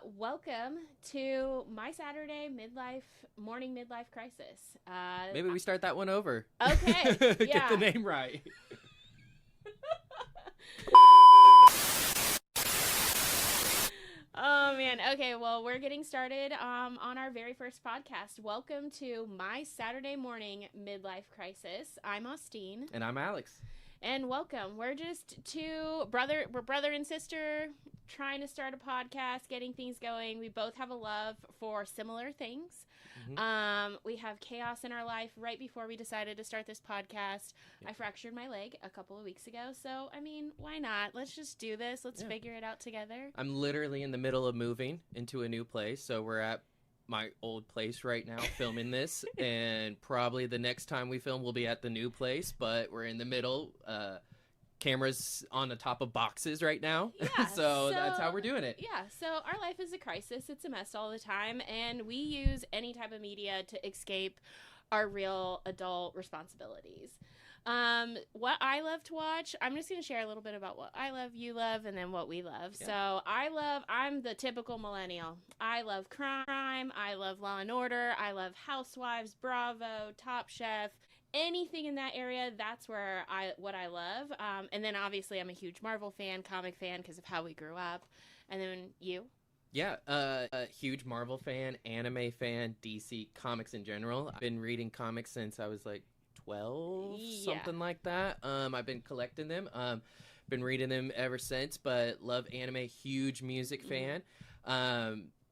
Welcome to my Saturday morning midlife crisis. Maybe we start that one over. Okay, Get yeah. the name right. Oh man. Okay, well, we're getting started on our very first podcast. Welcome to my Saturday morning midlife crisis. I'm Austine. And I'm Alex. And welcome. We're just we're brother and sister trying to start a podcast, getting things going. We both have a love for similar things. Mm-hmm. We have chaos in our life. Right before we decided to start this podcast, I fractured my leg a couple of weeks ago. So, I mean, why not? Let's just do this. Let's figure it out together. I'm literally in the middle of moving into a new place. So we're at my old place right now filming this, and probably the next time we film we'll be at the new place, but we're in the middle. Cameras on the top of boxes right now. Yeah, so that's how we're doing it. Yeah, so our life is a crisis. It's a mess all the time, and we use any type of media to escape our real adult responsibilities. What I love to watch, I'm just going to share a little bit about what I love, you love, and then what we love. Yeah. So I'm the typical millennial. I love crime. I love Law and Order. I love Housewives, Bravo, Top Chef. Anything in that area, that's what I love. And then obviously I'm a huge Marvel fan, comic fan because of how we grew up. And then you? Yeah, a huge Marvel fan, anime fan, DC comics in general. I've been reading comics since I was like 12, something like that. I've been collecting them. Been reading them ever since, but love anime, huge music fan.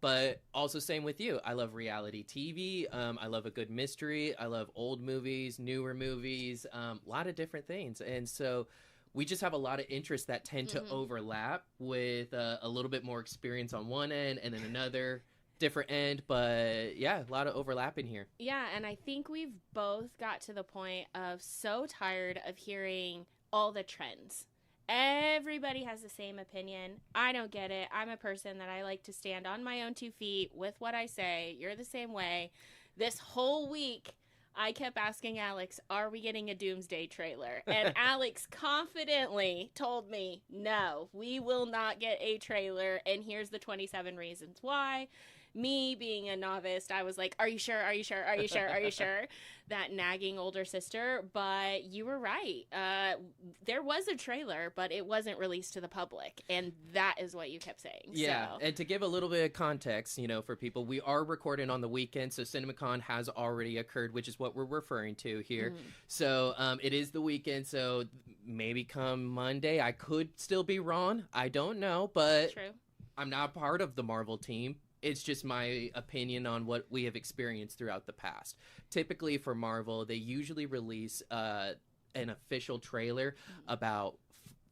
But also same with you. I love reality TV. I love a good mystery. I love old movies, newer movies, a lot of different things. And so we just have a lot of interests that tend to overlap with a little bit more experience on one end and then another different end. But yeah, a lot of overlap in here. Yeah, and I think we've both got to the point of so tired of hearing all the trends. Everybody has the same opinion. I don't get it. I'm a person that I like to stand on my own 2 feet with what I say. You're the same way. This whole week, I kept asking Alex, are we getting a Doomsday trailer? And Alex confidently told me, no, we will not get a trailer. And here's the 27 reasons why. Me being a novice, I was like, are you sure? Are you sure? Are you sure? Are you sure? That nagging older sister. But you were right. There was a trailer, but it wasn't released to the public. And that is what you kept saying. Yeah. So. And to give a little bit of context, for people, we are recording on the weekend. So CinemaCon has already occurred, which is what we're referring to here. So it is the weekend. So maybe come Monday, I could still be wrong. I don't know. But True. I'm not part of the Marvel team. It's just my opinion on what we have experienced throughout the past. Typically for Marvel, they usually release an official trailer about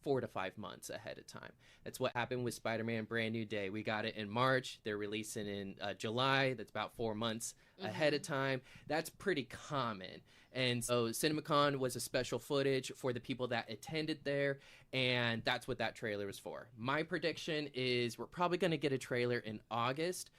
4 to 5 months ahead of time. That's what happened with Spider-Man Brand New Day. We got it in March. They're releasing in July. That's about 4 months ahead of time. That's pretty common. And so CinemaCon was a special footage for the people that attended there, and that's what that trailer was for. My prediction is we're probably going to get a trailer in August.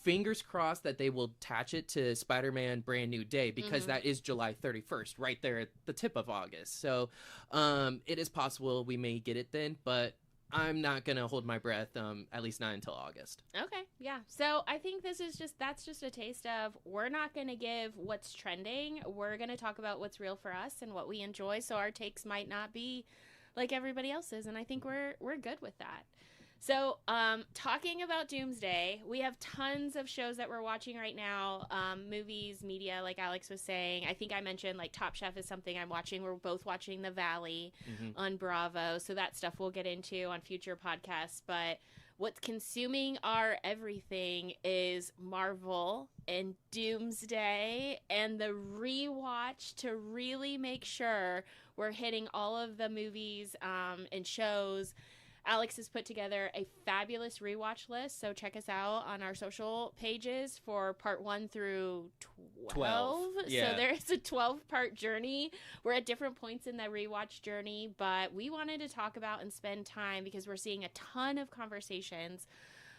Fingers crossed that they will attach it to Spider-Man Brand New Day, because that is July 31st, right there at the tip of August. So it is possible we may get it then, but I'm not going to hold my breath, at least not until August. Okay, yeah. So I think that's just a taste of, we're not going to give what's trending. We're going to talk about what's real for us and what we enjoy, so our takes might not be like everybody else's, and I think we're good with that. So, talking about Doomsday, we have tons of shows that we're watching right now, movies, media, like Alex was saying. I think I mentioned, like, Top Chef is something I'm watching. We're both watching The Valley on Bravo, so that stuff we'll get into on future podcasts. But what's consuming our everything is Marvel and Doomsday and the rewatch to really make sure we're hitting all of the movies and shows. Alex has put together a fabulous rewatch list, so check us out on our social pages for part 1 through 12. Yeah. So there is a 12-part journey. We're at different points in the rewatch journey, but we wanted to talk about and spend time because we're seeing a ton of conversations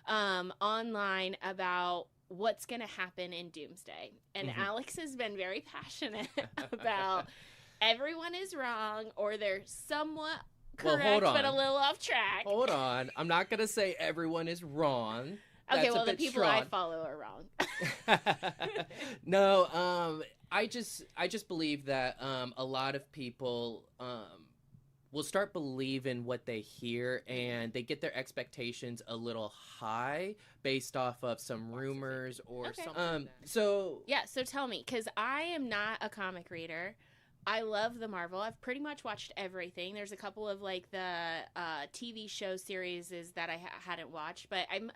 online about what's going to happen in Doomsday. And Alex has been very passionate about everyone is wrong, or they're somewhat correct, well, hold on. but a little off track. Hold on. I'm not going to say everyone is wrong. Okay, that's well, a the bit people strong. I follow are wrong. No, I just believe that a lot of people will start believing what they hear, and they get their expectations a little high based off of some rumors or Okay. something. So Yeah, so tell me, because I am not a comic reader. I love the Marvel. I've pretty much watched everything. There's a couple of like the TV show series that I hadn't watched, but I'm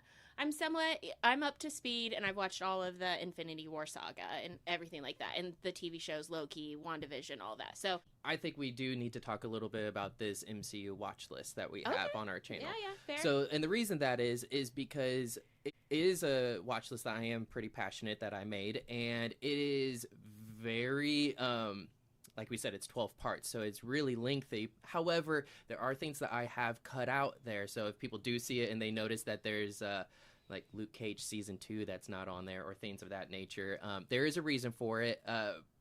up to speed, and I've watched all of the Infinity War saga and everything like that, and the TV shows Loki, WandaVision, all that. So I think we do need to talk a little bit about this MCU watch list that we Okay. have on our channel. yeah, fair. So, and the reason that is because it is a watch list that I am pretty passionate that I made, and it is very like we said, it's 12 parts, so it's really lengthy. However, there are things that I have cut out there, so if people do see it and they notice that there's like Luke Cage season 2 that's not on there, or things of that nature, there is a reason for it.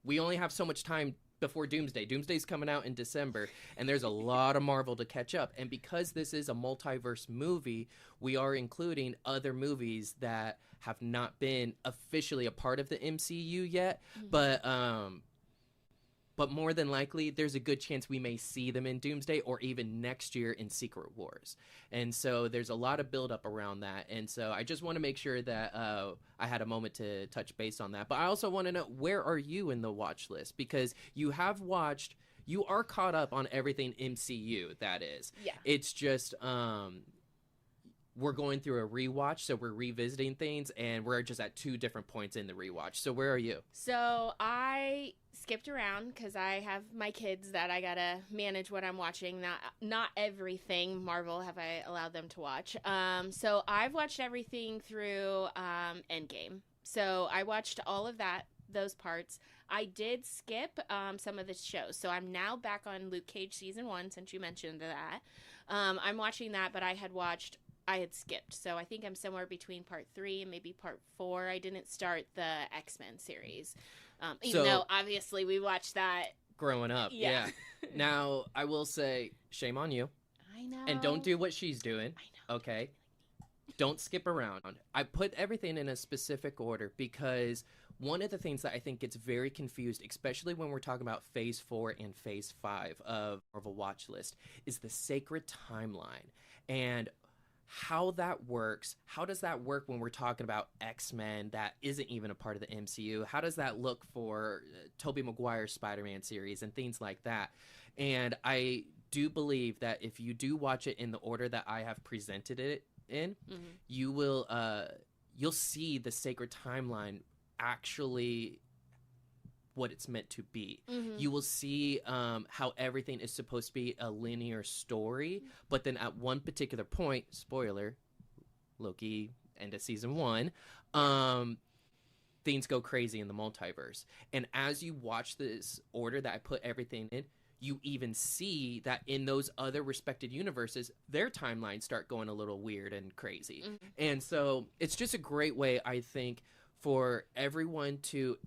We only have so much time before Doomsday. Doomsday's coming out in December, and there's a lot of Marvel to catch up. And because this is a multiverse movie, we are including other movies that have not been officially a part of the MCU yet, but more than likely, there's a good chance we may see them in Doomsday or even next year in Secret Wars. And so there's a lot of buildup around that. And so I just want to make sure that I had a moment to touch base on that. But I also want to know, where are you in the watch list? Because you are caught up on everything MCU, that is. Yeah. It's just we're going through a rewatch, so we're revisiting things, and we're just at 2 different points in the rewatch. So where are you? So I skipped around because I have my kids that I gotta manage what I'm watching. Not everything Marvel have I allowed them to watch. So I've watched everything through Endgame. So I watched all of those parts. I did skip some of the shows. So I'm now back on Luke Cage season 1, since you mentioned that. I'm watching that, but I had skipped. So I think I'm somewhere between part 3 and maybe part 4. I didn't start the X-Men series. Even though obviously we watched that growing up. Yeah. Now, I will say, shame on you. I know. And don't do what she's doing. I know. Okay? Don't skip around. I put everything in a specific order because one of the things that I think gets very confused, especially when we're talking about Phase 4 and Phase 5 of a watch list, is the sacred timeline. And how that works. How does that work when we're talking about X-Men that isn't even a part of the MCU? How does that look for Tobey Maguire's Spider-Man series and things like that? And I do believe that if you do watch it in the order that I have presented it in, you will you'll see the sacred timeline actually what it's meant to be. You will see how everything is supposed to be a linear story, but then at one particular point, spoiler, Loki, end of season 1, things go crazy in the multiverse. And as you watch this order that I put everything in, you even see that in those other respected universes, their timelines start going a little weird and crazy. And so it's just a great way, I think, for everyone to,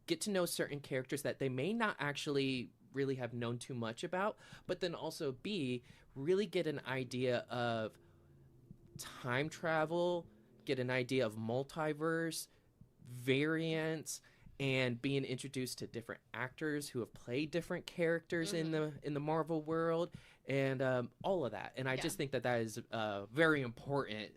get to know certain characters that they may not actually really have known too much about, but then also B, really get an idea of time travel, get an idea of multiverse, variants, and being introduced to different actors who have played different characters in the Marvel world, and all of that. And I just think that is very important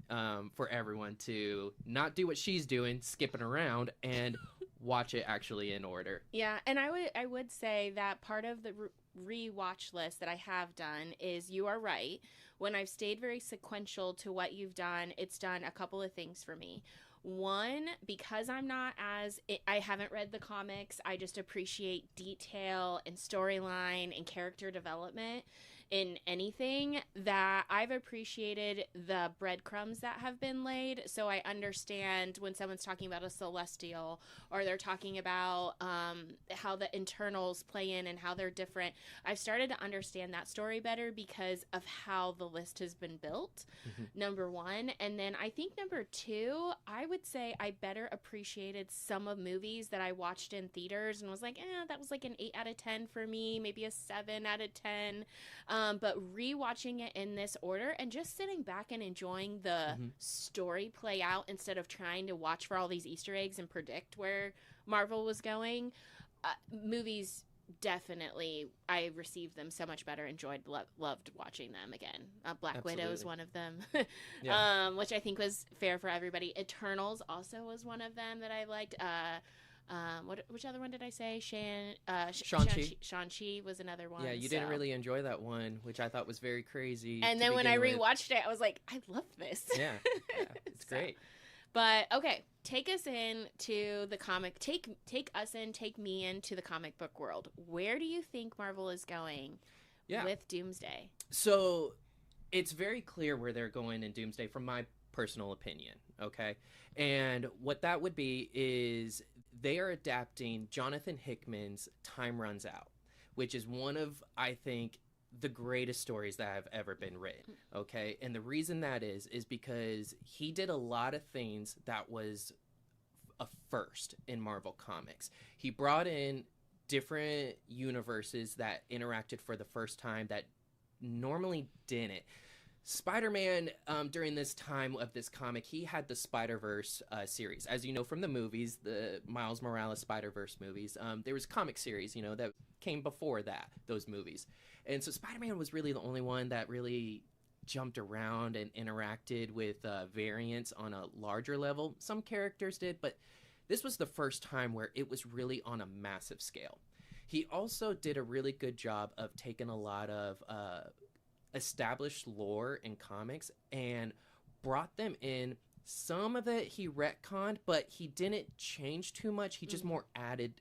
for everyone to not do what she's doing, skipping around, and watch it actually in order. Yeah, and I would say that part of the re-watch list that I have done is, you are right. When I've stayed very sequential to what you've done, it's done a couple of things for me. One, because I haven't read the comics, I just appreciate detail and storyline and character development in anything, that I've appreciated the breadcrumbs that have been laid. So I understand when someone's talking about a celestial, or they're talking about how the internals play in and how they're different. I've started to understand that story better because of how the list has been built, number 1. And then I think number 2, I would say I better appreciated some of movies that I watched in theaters and was like, that was like an 8 out of 10 for me, maybe a 7 out of 10. But rewatching it in this order and just sitting back and enjoying the story play out instead of trying to watch for all these Easter eggs and predict where Marvel was going. Movies, definitely, I received them so much better, loved watching them again. Black Widow is one of them, which I think was fair for everybody. Eternals also was one of them that I liked. Which other one did I say? Shang-Chi. Shang-Chi was another one. Yeah, you didn't really enjoy that one, which I thought was very crazy. And then when I rewatched it, I was like, I love this. Yeah, it's great. But okay, take us into the comic. Take me into the comic book world. Where do you think Marvel is going with Doomsday? So it's very clear where they're going in Doomsday, from my personal opinion. Okay, and what that would be is they are adapting Jonathan Hickman's Time Runs Out, which is one of, I think, the greatest stories that have ever been written. Okay, and the reason that is because he did a lot of things that was a first in Marvel Comics. He brought in different universes that interacted for the first time that normally didn't. Spider-Man, during this time of this comic, he had the Spider-Verse series. As you know from the movies, the Miles Morales Spider-Verse movies, there was comic series, that came before those movies. And so Spider-Man was really the only one that really jumped around and interacted with variants on a larger level. Some characters did, but this was the first time where it was really on a massive scale. He also did a really good job of taking a lot of established lore in comics and brought them in. Some of it he retconned, but he didn't change too much. He just more added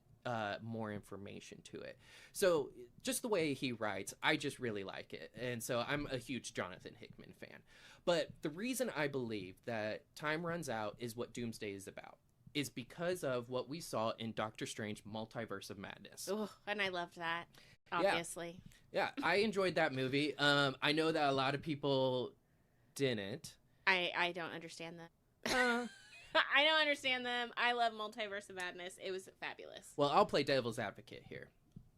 more information to it. So just the way he writes, I just really like it. And so I'm a huge Jonathan Hickman fan. But the reason I believe that Time Runs Out is what Doomsday is about is because of what we saw in Doctor Strange Multiverse of Madness. Oh, and I loved that, obviously. Yeah, I enjoyed that movie. I know that a lot of people didn't. I don't understand that. I don't understand them. I love Multiverse of Madness. It was fabulous. Well, I'll play devil's advocate here.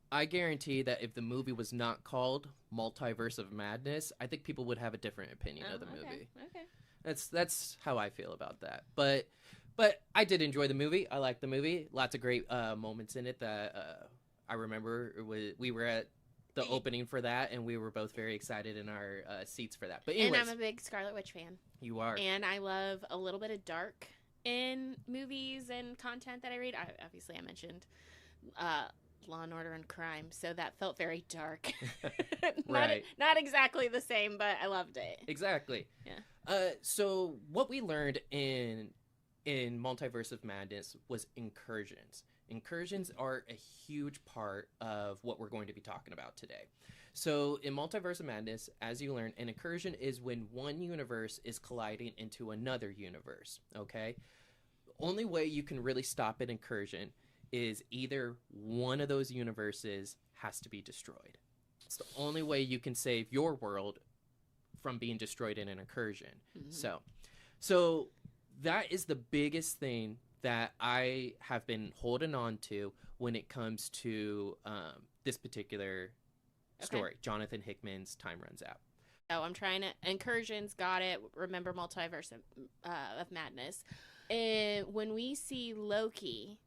I guarantee that if the movie was not called Multiverse of Madness, I think people would have a different opinion of the movie. Okay. That's how I feel about that. But I did enjoy the movie. I liked the movie. Lots of great moments in it that I remember. We were at the opening for that, and we were both very excited in our seats for that. But anyways, and I'm a big Scarlet Witch fan. You are. And I love a little bit of dark in movies and content that I read. Obviously, I mentioned Law and Order and Crime, so that felt very dark. Right. Not exactly the same, but I loved it. Exactly. Yeah. So what we learned in Multiverse of Madness was incursions. Incursions are a huge part of what we're going to be talking about today. So in Multiverse of Madness, as you learn, an incursion is when one universe is colliding into another universe, okay? The only way you can really stop an incursion is either one of those universes has to be destroyed. It's the only way you can save your world from being destroyed in an incursion. Mm-hmm. So that is the biggest thing that I have been holding on to when it comes to this particular story, Jonathan Hickman's Time Runs Out. Oh, I'm trying to... Incursions, got it. Remember Multiverse of Madness. When we see Loki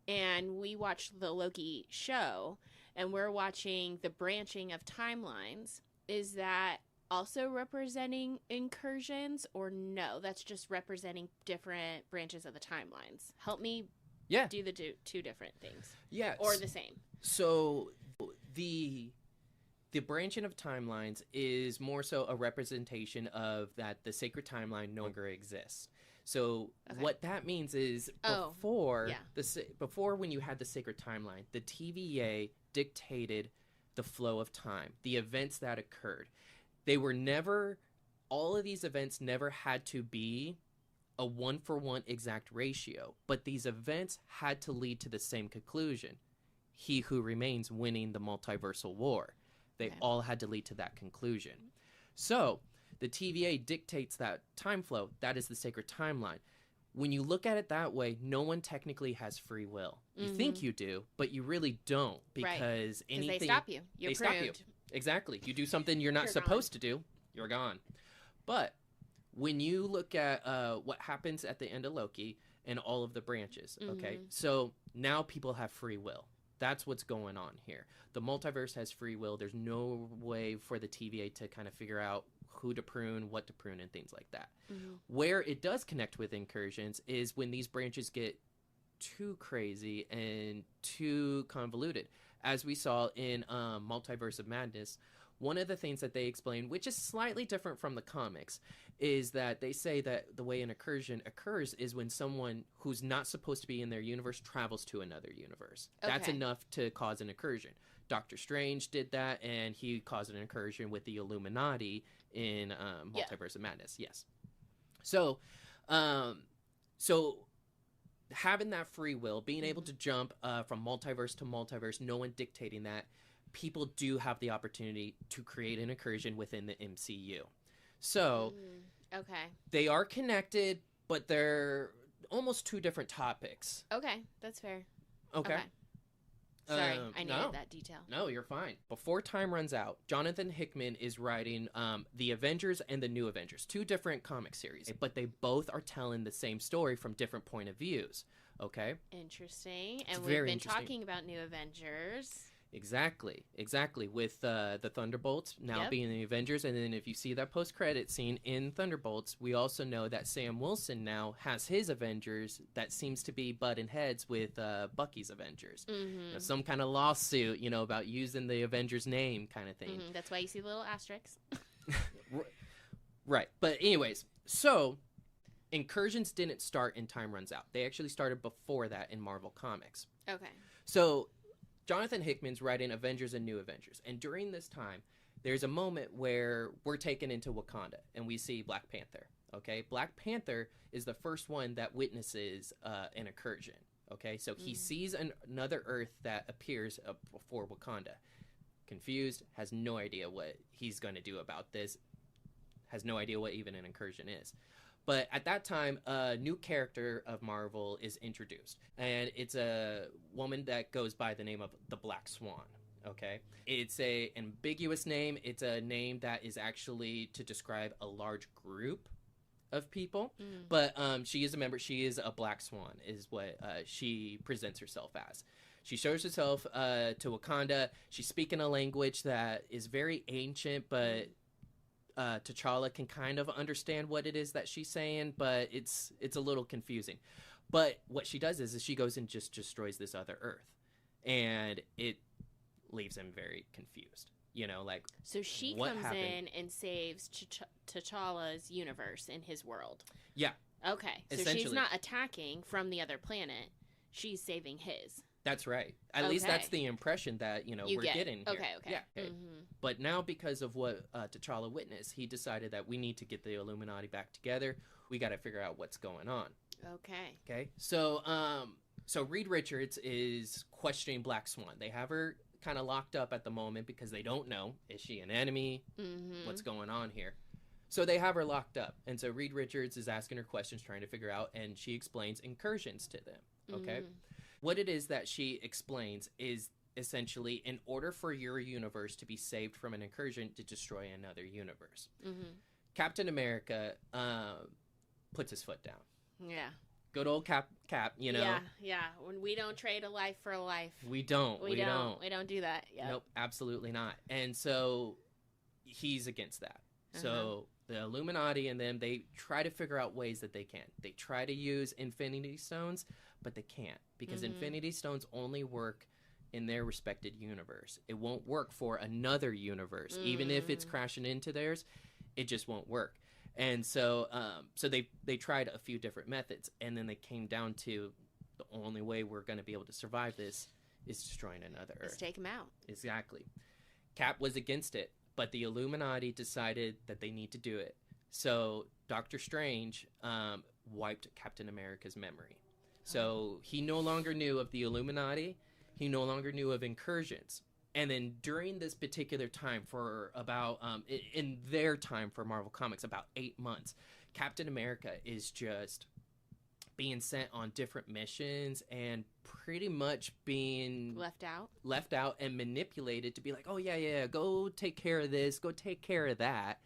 and we watch the Loki show and we're watching the branching of timelines, is that also representing incursions, or no, that's just representing different branches of the timelines? Help me do the two different things. Yeah. Or the same. So the branching of timelines is more so a representation of that the sacred timeline no longer exists. So what that means is before when you had the sacred timeline, the TVA dictated the flow of time, the events that occurred. They were never, all of these events never had to be a 1-for-1 exact ratio, but these events had to lead to the same conclusion. He who remains winning the multiversal war. They all had to lead to that conclusion. So the TVA dictates that time flow. That is the sacred timeline. When you look at it that way, no one technically has free will. You think you do, but you really don't, because anything... they stop you. You're stop you. Exactly. You do something you're not You're supposed to do, you're gone. But when you look at what happens at the end of Loki and all of the branches, okay? So now people have free will. That's what's going on here. The multiverse has free will. There's no way for the TVA to kind of figure out who to prune, what to prune, and things like that. Where it does connect with incursions is when these branches get too crazy and too convoluted. As we saw in Multiverse of Madness, one of the things that they explain, which is slightly different from the comics, is that they say that the way an incursion occurs is when someone who's not supposed to be in their universe travels to another universe. Okay. That's enough to cause an incursion. Doctor Strange did that, and he caused an incursion with the Illuminati in Multiverse of Madness. Yes. So, having that free will, being able to jump from multiverse to multiverse, no one dictating that, people do have the opportunity to create an incursion within the MCU. So, they are connected, but they're almost two different topics. Okay, that's fair. Okay. Sorry, I needed that detail. No, you're fine. Before time runs out, Jonathan Hickman is writing the Avengers and the New Avengers, two different comic series, but they both are telling the same story from different point of views. Okay? Interesting. And we've been talking about New Avengers. Exactly. With the Thunderbolts now being the Avengers. And then if you see that post-credit scene in Thunderbolts, we also know that Sam Wilson now has his Avengers that seems to be butting heads with Bucky's Avengers. You know, some kind of lawsuit, about using the Avengers name kind of thing. That's why you see the little asterisks. Right. But anyways, so incursions didn't start in Time Runs Out. They actually started before that in Marvel Comics. Okay. So Jonathan Hickman's writing Avengers and New Avengers. And during this time, there's a moment where we're taken into Wakanda and we see Black Panther. Okay? Black Panther is the first one that witnesses an incursion. Okay? So he sees another Earth that appears before Wakanda. Confused, has no idea what he's going to do about this, has no idea what even an incursion is. But at that time, a new character of Marvel is introduced. And it's a woman that goes by the name of the Black Swan. Okay? It's an ambiguous name. It's a name that is actually to describe a large group of people. But she is a member. She is a Black Swan is what she presents herself as. She shows herself to Wakanda. She's speaking a language that is very ancient, but T'Challa can kind of understand what it is that she's saying, but it's a little confusing. But what she does is she goes and just destroys this other Earth, and it leaves him very confused. So she comes in and saves T'Challa's universe in his world. Yeah. Okay. So she's not attacking from the other planet. She's saving his. That's right. At least that's the impression that, we're getting here. Okay. Yeah. Okay. But now because of what T'Challa witnessed, he decided that we need to get the Illuminati back together. We got to figure out what's going on. Okay. So Reed Richards is questioning Black Swan. They have her kind of locked up at the moment because they don't know, is she an enemy? What's going on here? So they have her locked up. And so Reed Richards is asking her questions, trying to figure out, and she explains incursions to them. Okay. What it is that she explains is essentially in order for your universe to be saved from an incursion to destroy another universe. Captain America puts his foot down. Yeah. Good old Cap, Yeah. When we don't trade a life for a life. We don't. We don't do that. Yep. Nope, absolutely not. And so he's against that. So the Illuminati and them, they try to figure out ways that they can. They try to use Infinity Stones, but they can't because Infinity Stones only work in their respected universe. It won't work for another universe. Even if it's crashing into theirs, it just won't work. And so they tried a few different methods, and then they came down to the only way we're going to be able to survive this is destroying another Earth. Let's take them out. Exactly. Cap was against it, but the Illuminati decided that they need to do it. So Doctor Strange wiped Captain America's memory. So he no longer knew of the Illuminati. He no longer knew of incursions. And then during this particular time for about, in their time for Marvel Comics, about 8 months, Captain America is just being sent on different missions and pretty much being left out and manipulated to be like, oh yeah, go take care of this, go take care of that,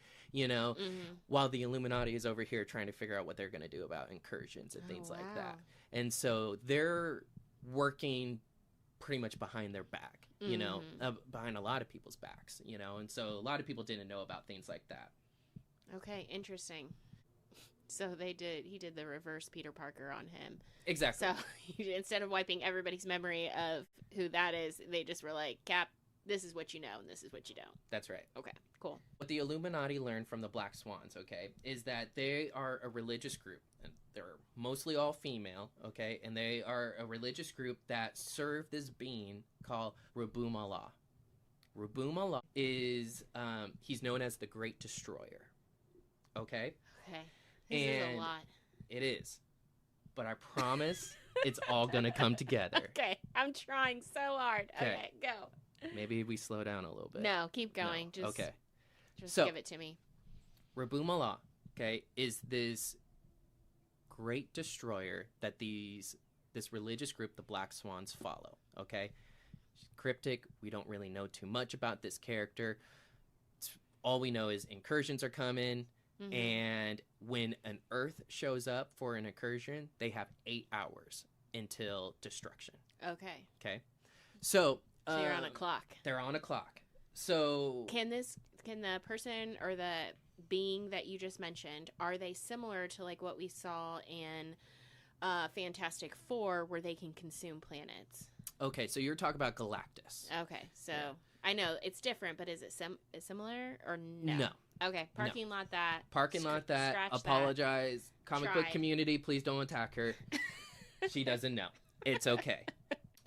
while the Illuminati is over here trying to figure out what they're going to do about incursions and things like that. And so they're working pretty much behind their back, behind a lot of people's backs, and so a lot of people didn't know about things like that. Okay, interesting. So he did the reverse Peter Parker on him. Exactly. So instead of wiping everybody's memory of who that is, they just were like, Cap, this is what you know, and this is what you don't. That's right. Okay, cool. What the Illuminati learned from the Black Swans, okay, is that they are a religious group, and they're mostly all female, okay, and they are a religious group that serve this being called Rabum Allah. Rabum Allah is, he's known as the Great Destroyer, okay? Okay. This is a lot. It is. But I promise it's all going to come together. Okay. I'm trying so hard. Okay, go. Maybe we slow down a little bit. No, keep going. No. Just give it to me. Rabum Allah, okay, is this great destroyer that this religious group, the Black Swans, follow, okay? Cryptic. We don't really know too much about this character. All we know is incursions are coming. Mm-hmm. And when an Earth shows up for an incursion, they have 8 hours until destruction. Okay. So you're on a clock. They're on a clock. So can the person or the being that you just mentioned, are they similar to like what we saw in Fantastic Four, where they can consume planets? Okay, so you're talking about Galactus. Okay, so yeah. I know it's different, but is it similar or no? No. Okay, parking lot that. Apologize. That. Comic book community, please don't attack her. She doesn't know. It's okay.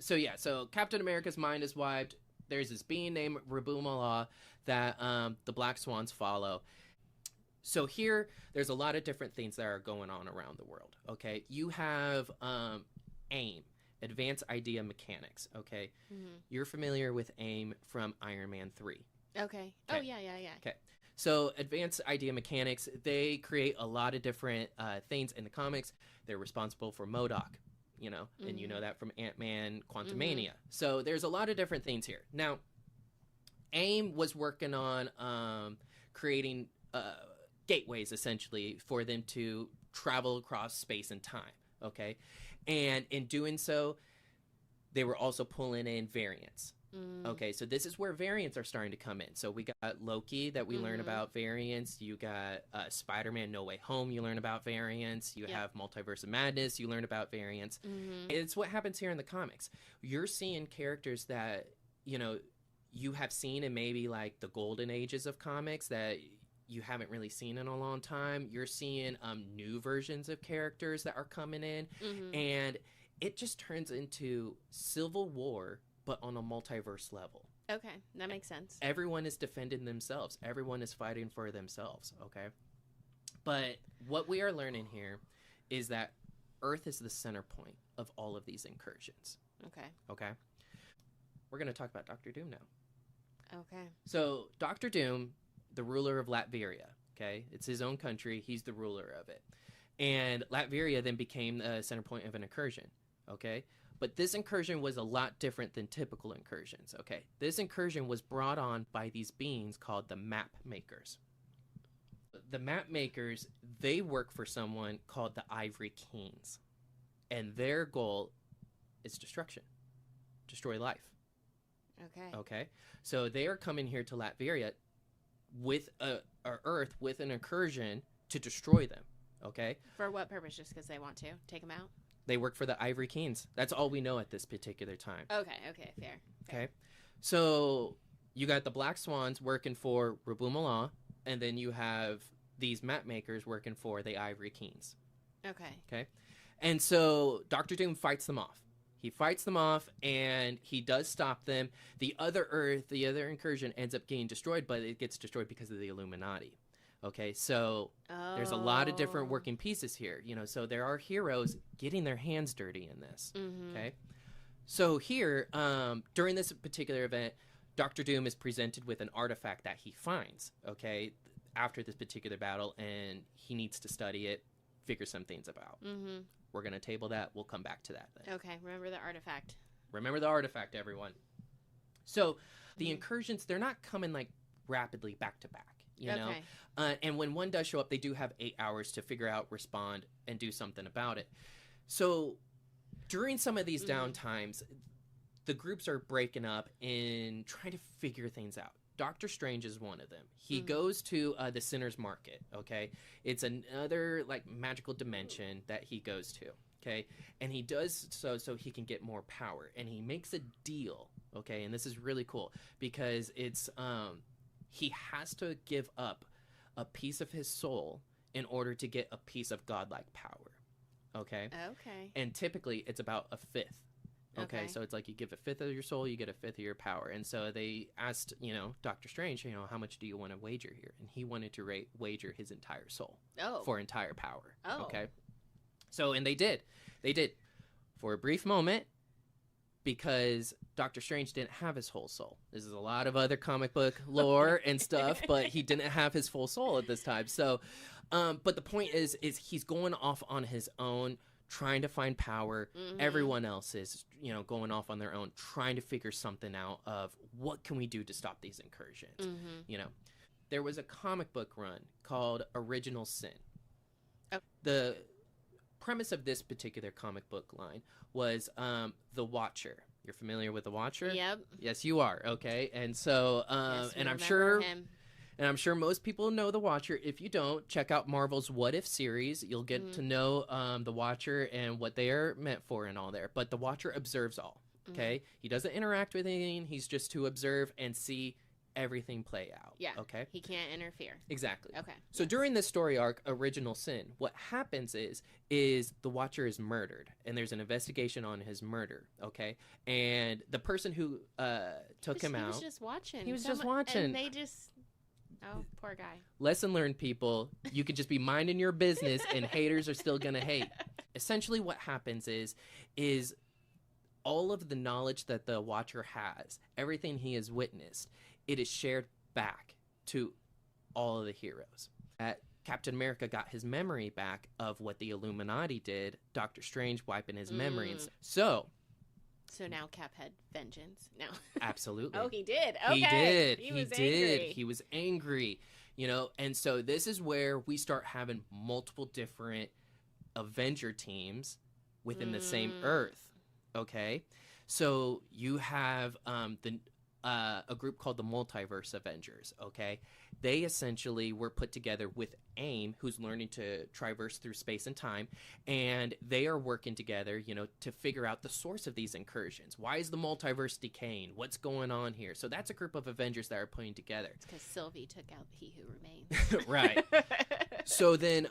So Captain America's mind is wiped. There's this being named Rabum Allah that the Black Swans follow. So here, there's a lot of different things that are going on around the world, okay? You have AIM, Advanced Idea Mechanics, okay? Mm-hmm. You're familiar with AIM from Iron Man 3. Okay. Oh, yeah. Okay. So Advanced Idea Mechanics, they create a lot of different things in the comics. They're responsible for MODOK, mm-hmm. and you know that from Ant-Man Quantumania. Mm-hmm. So there's a lot of different things here. Now, AIM was working on creating gateways, essentially, for them to travel across space and time, okay? And in doing so, they were also pulling in variants. Okay, so this is where variants are starting to come in. So we got Loki that we learn about variants. You got Spider-Man No Way Home, you learn about variants. You have Multiverse of Madness, you learn about variants. Mm-hmm. It's what happens here in the comics. You're seeing characters that, you have seen in maybe like the golden ages of comics that you haven't really seen in a long time. You're seeing new versions of characters that are coming in. Mm-hmm. And it just turns into Civil War, but on a multiverse level. Okay, that makes sense. Everyone is defending themselves. Everyone is fighting for themselves, okay? But what we are learning here is that Earth is the center point of all of these incursions. Okay? We're going to talk about Dr. Doom now. Okay. So, Dr. Doom, the ruler of Latveria, okay? It's his own country. He's the ruler of it. And Latveria then became the center point of an incursion, okay? But this incursion was a lot different than typical incursions, okay? This incursion was brought on by these beings called the Map Makers. The Map Makers, they work for someone called the Ivory Kings. And their goal is destruction. Destroy life. Okay? So they are coming here to Latveria with Earth, with an incursion to destroy them, okay? For what purpose? Just because they want to? Take them out? They work for the Ivory Kings. That's all we know at this particular time. Okay, fair. Okay, so you got the Black Swans working for Rabum Allah, and then you have these map makers working for the Ivory Kings. Okay, and so Dr. Doom fights them off. He fights them off, and he does stop them. The other Earth, the other incursion, ends up getting destroyed, but it gets destroyed because of the Illuminati. Okay, so there's a lot of different working pieces here, so there are heroes getting their hands dirty in this, okay? So here, during this particular event, Dr. Doom is presented with an artifact that he finds, okay, after this particular battle, and he needs to study it figure some things about. Mm-hmm. We're going to table that. We'll come back to that then. Okay, remember the artifact. Remember the artifact, everyone. So the incursions, they're not coming like rapidly back to back, you know? And when one does show up, they do have 8 hours to figure out, respond, and do something about it. So during some of these downtimes, the groups are breaking up and trying to figure things out. Doctor Strange is one of them. He goes to the Sinner's Market, okay? It's another, like, magical dimension that he goes to, okay? And he does so he can get more power. And he makes a deal, okay? And this is really cool because it's, he has to give up a piece of his soul in order to get a piece of godlike power, okay? Okay. And typically, it's about a fifth. Okay, so it's like you give a fifth of your soul, you get a fifth of your power. And so they asked, Doctor Strange, how much do you want to wager here? And he wanted to wager his entire soul for entire power. Oh. Okay. So, and they did. They did for a brief moment because Doctor Strange didn't have his whole soul. This is a lot of other comic book lore and stuff, but he didn't have his full soul at this time. So, but the point is he's going off on his own, trying to find power. Everyone else is, going off on their own, trying to figure something out of what can we do to stop these incursions. There was a comic book run called Original Sin. The premise of this particular comic book line was the Watcher. You're familiar with the Watcher? Yep. Yes, you are. Okay. And so, yes, and I'm sure him. And I'm sure most people know The Watcher. If you don't, check out Marvel's What If series. You'll get to know The Watcher and what they are meant for and all there. But The Watcher observes all, okay? He doesn't interact with anything. He's just to observe and see everything play out. Yeah. Okay? He can't interfere. Exactly. Okay. So during this story arc, Original Sin, what happens is The Watcher is murdered. And there's an investigation on his murder, okay? And the person who took him out... He was just watching. He was just watching. And they just... Oh, poor guy. Lesson learned, people. You could just be minding your business and haters are still going to hate. Essentially what happens is all of the knowledge that the Watcher has, everything he has witnessed, it is shared back to all of the heroes. Captain America got his memory back of what the Illuminati did, Doctor Strange wiping his memory. And So now Cap had vengeance. No. Absolutely. Oh, he did. Okay. He did. He was angry. He was angry, and so this is where we start having multiple different Avenger teams within the same Earth. Okay. So you have a group called the Multiverse Avengers. Okay. They essentially were put together with AIM, who's learning to traverse through space and time, and they are working together, to figure out the source of these incursions. Why is the multiverse decaying? What's going on here? So that's a group of Avengers that are putting together. It's because Sylvie took out He Who Remains. Right. So then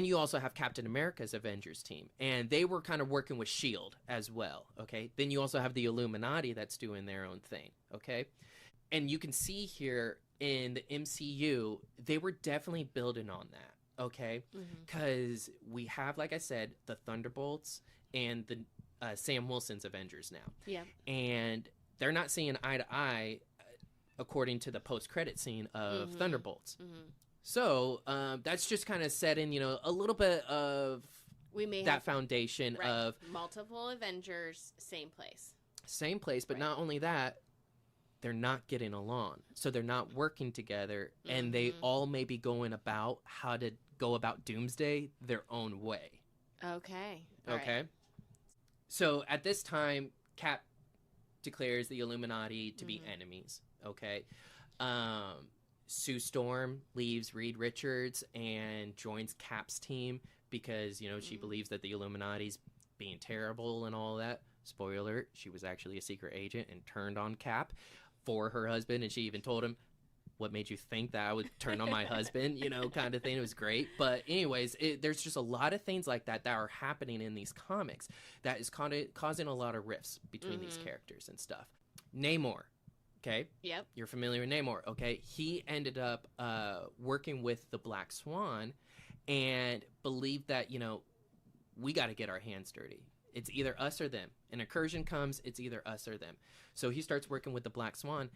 you also have Captain America's Avengers team, and they were kind of working with S.H.I.E.L.D. as well, okay? Then you also have the Illuminati that's doing their own thing, okay? And you can see here in the MCU, they were definitely building on that, okay? Because we have, like I said, the Thunderbolts and the Sam Wilson's Avengers now. Yeah. And they're not seeing eye to eye according to the post-credit scene of Thunderbolts. So that's just kind of setting, a little bit of that foundation of... multiple Avengers, same place. Same place, but not only that, they're not getting along. So they're not working together, and they all may be going about how to go about Doomsday their own way. Okay. Okay. Right. So at this time, Cap declares the Illuminati to be enemies. Okay. Sue Storm leaves Reed Richards and joins Cap's team because, she believes that the Illuminati's being terrible and all that. Spoiler alert, she was actually a secret agent and turned on Cap for her husband, and she even told him, what made you think that I would turn on my husband, kind of thing. It was great. But anyways, there's just a lot of things like that are happening in these comics that is causing a lot of rifts between these characters and stuff. Namor. Okay. Yep. You're familiar with Namor. Okay. He ended up working with the Black Swan and believed that, we got to get our hands dirty. It's either us or them. An incursion comes, it's either us or them. So he starts working with the Black Swan,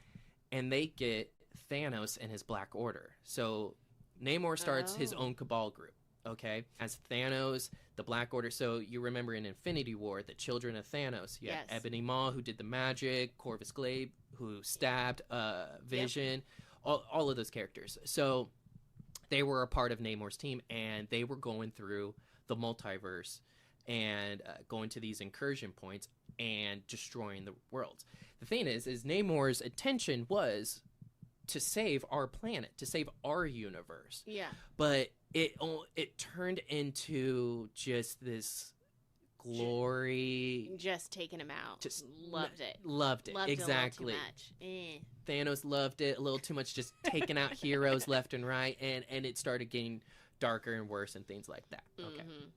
and they get Thanos and his Black Order. So Namor starts his own Cabal group. Okay, as Thanos, the Black Order. So you remember in Infinity War, the children of Thanos. You had Ebony Maw, who did the magic, Corvus Glaive, who stabbed Vision, all of those characters. So they were a part of Namor's team, and they were going through the multiverse and going to these incursion points and destroying the worlds. The thing is Namor's intention was to save our planet, to save our universe. Yeah. But it turned into just this glory. Just taking him out. Just loved it. Loved it. Exactly. A little too much. Thanos loved it a little too much, just taking out heroes left and right, and it started getting darker and worse and things like that. Okay. Mm-hmm.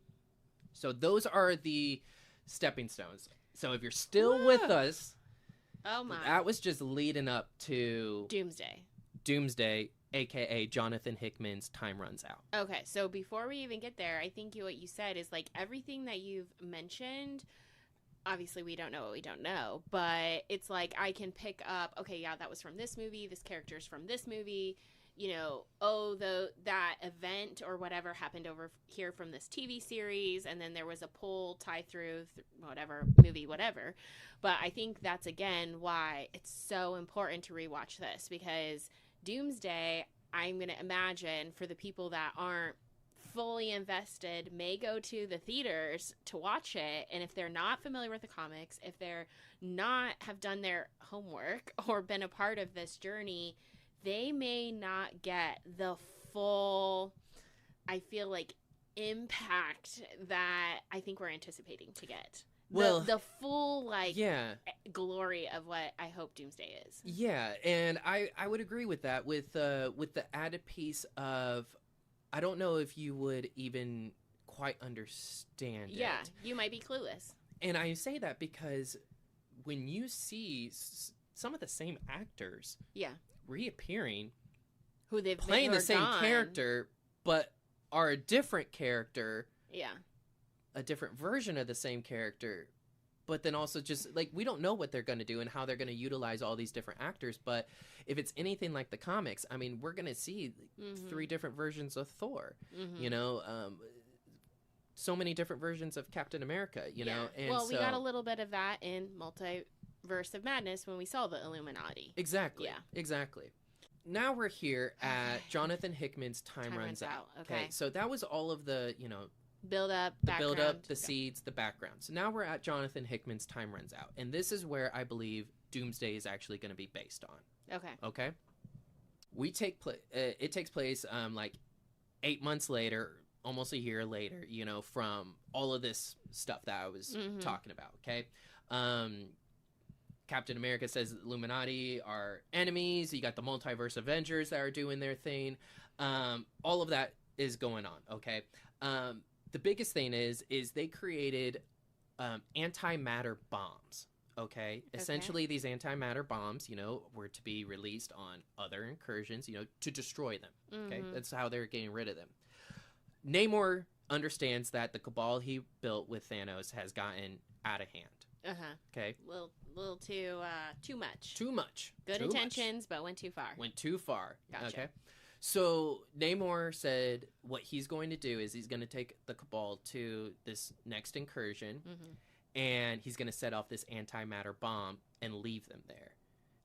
So those are the stepping stones. So if you're still with us, oh my, that was just leading up to Doomsday, aka Jonathan Hickman's Time Runs Out. Okay, so before we even get there, I think what you said is like everything that you've mentioned. Obviously, we don't know what we don't know, but it's like I can pick up. Okay, yeah, that was from this movie. This character's from this movie. You know, that event or whatever happened over here from this TV series, and then there was a pull tie through whatever movie, whatever. But I think that's again why it's so important to rewatch this, because Doomsday, I'm going to imagine for the people that aren't fully invested may go to the theaters to watch it, and if they're not familiar with the comics, if they're not have done their homework or been a part of this journey, they may not get the full, I feel like, impact that I think we're anticipating to get. The full, like, glory of what I hope Doomsday is. Yeah, and I would agree with that, with the added piece of, I don't know if you would even quite understand it. Yeah, you might be clueless. And I say that because when you see some of the same actors reappearing, who they've playing the same character, but are a different character. Yeah. A different version of the same character, but then also just like we don't know what they're going to do and how they're going to utilize all these different actors. But if it's anything like the comics, I mean, we're going to see 3 different versions of Thor, you know, so many different versions of Captain America, you know. And we got a little bit of that in Multiverse of Madness when we saw the Illuminati. Exactly. Yeah. Exactly. Now we're here at Jonathan Hickman's Time Runs Out. Okay. So that was all of the, you know, build up, the seeds, the background. So now we're at Jonathan Hickman's Time Runs Out. And this is where I believe Doomsday is actually going to be based on. Okay. It takes place like 8 months later, almost a year later, you know, from all of this stuff that I was talking about. Okay. Captain America says Illuminati are enemies. You got the multiverse Avengers that are doing their thing. All of that is going on. Okay. The biggest thing is they created antimatter bombs, okay? Essentially, these antimatter bombs, you know, were to be released on other incursions, you know, to destroy them, okay? That's how they're getting rid of them. Namor understands that the cabal he built with Thanos has gotten out of hand, okay? Little too much. Too much. Good intentions, but went too far. Gotcha. Okay? So Namor said what he's going to do is he's going to take the cabal to this next incursion, and he's going to set off this antimatter bomb and leave them there.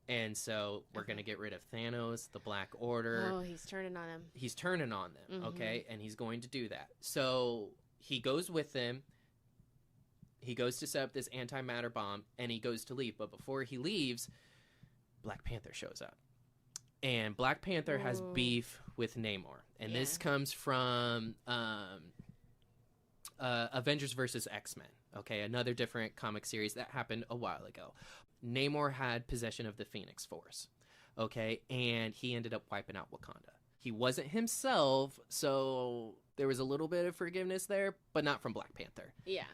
And so we're going to get rid of Thanos, the Black Order. Oh, he's turning on them. Okay? And he's going to do that. So he goes with them. He goes to set up this antimatter bomb, and he goes to leave. But before he leaves, Black Panther shows up. And Black Panther has beef with Namor. And this comes from Avengers vs. X-Men. Okay, another different comic series that happened a while ago. Namor had possession of the Phoenix Force. Okay, and he ended up wiping out Wakanda. He wasn't himself, so there was a little bit of forgiveness there, but not from Black Panther. Yeah.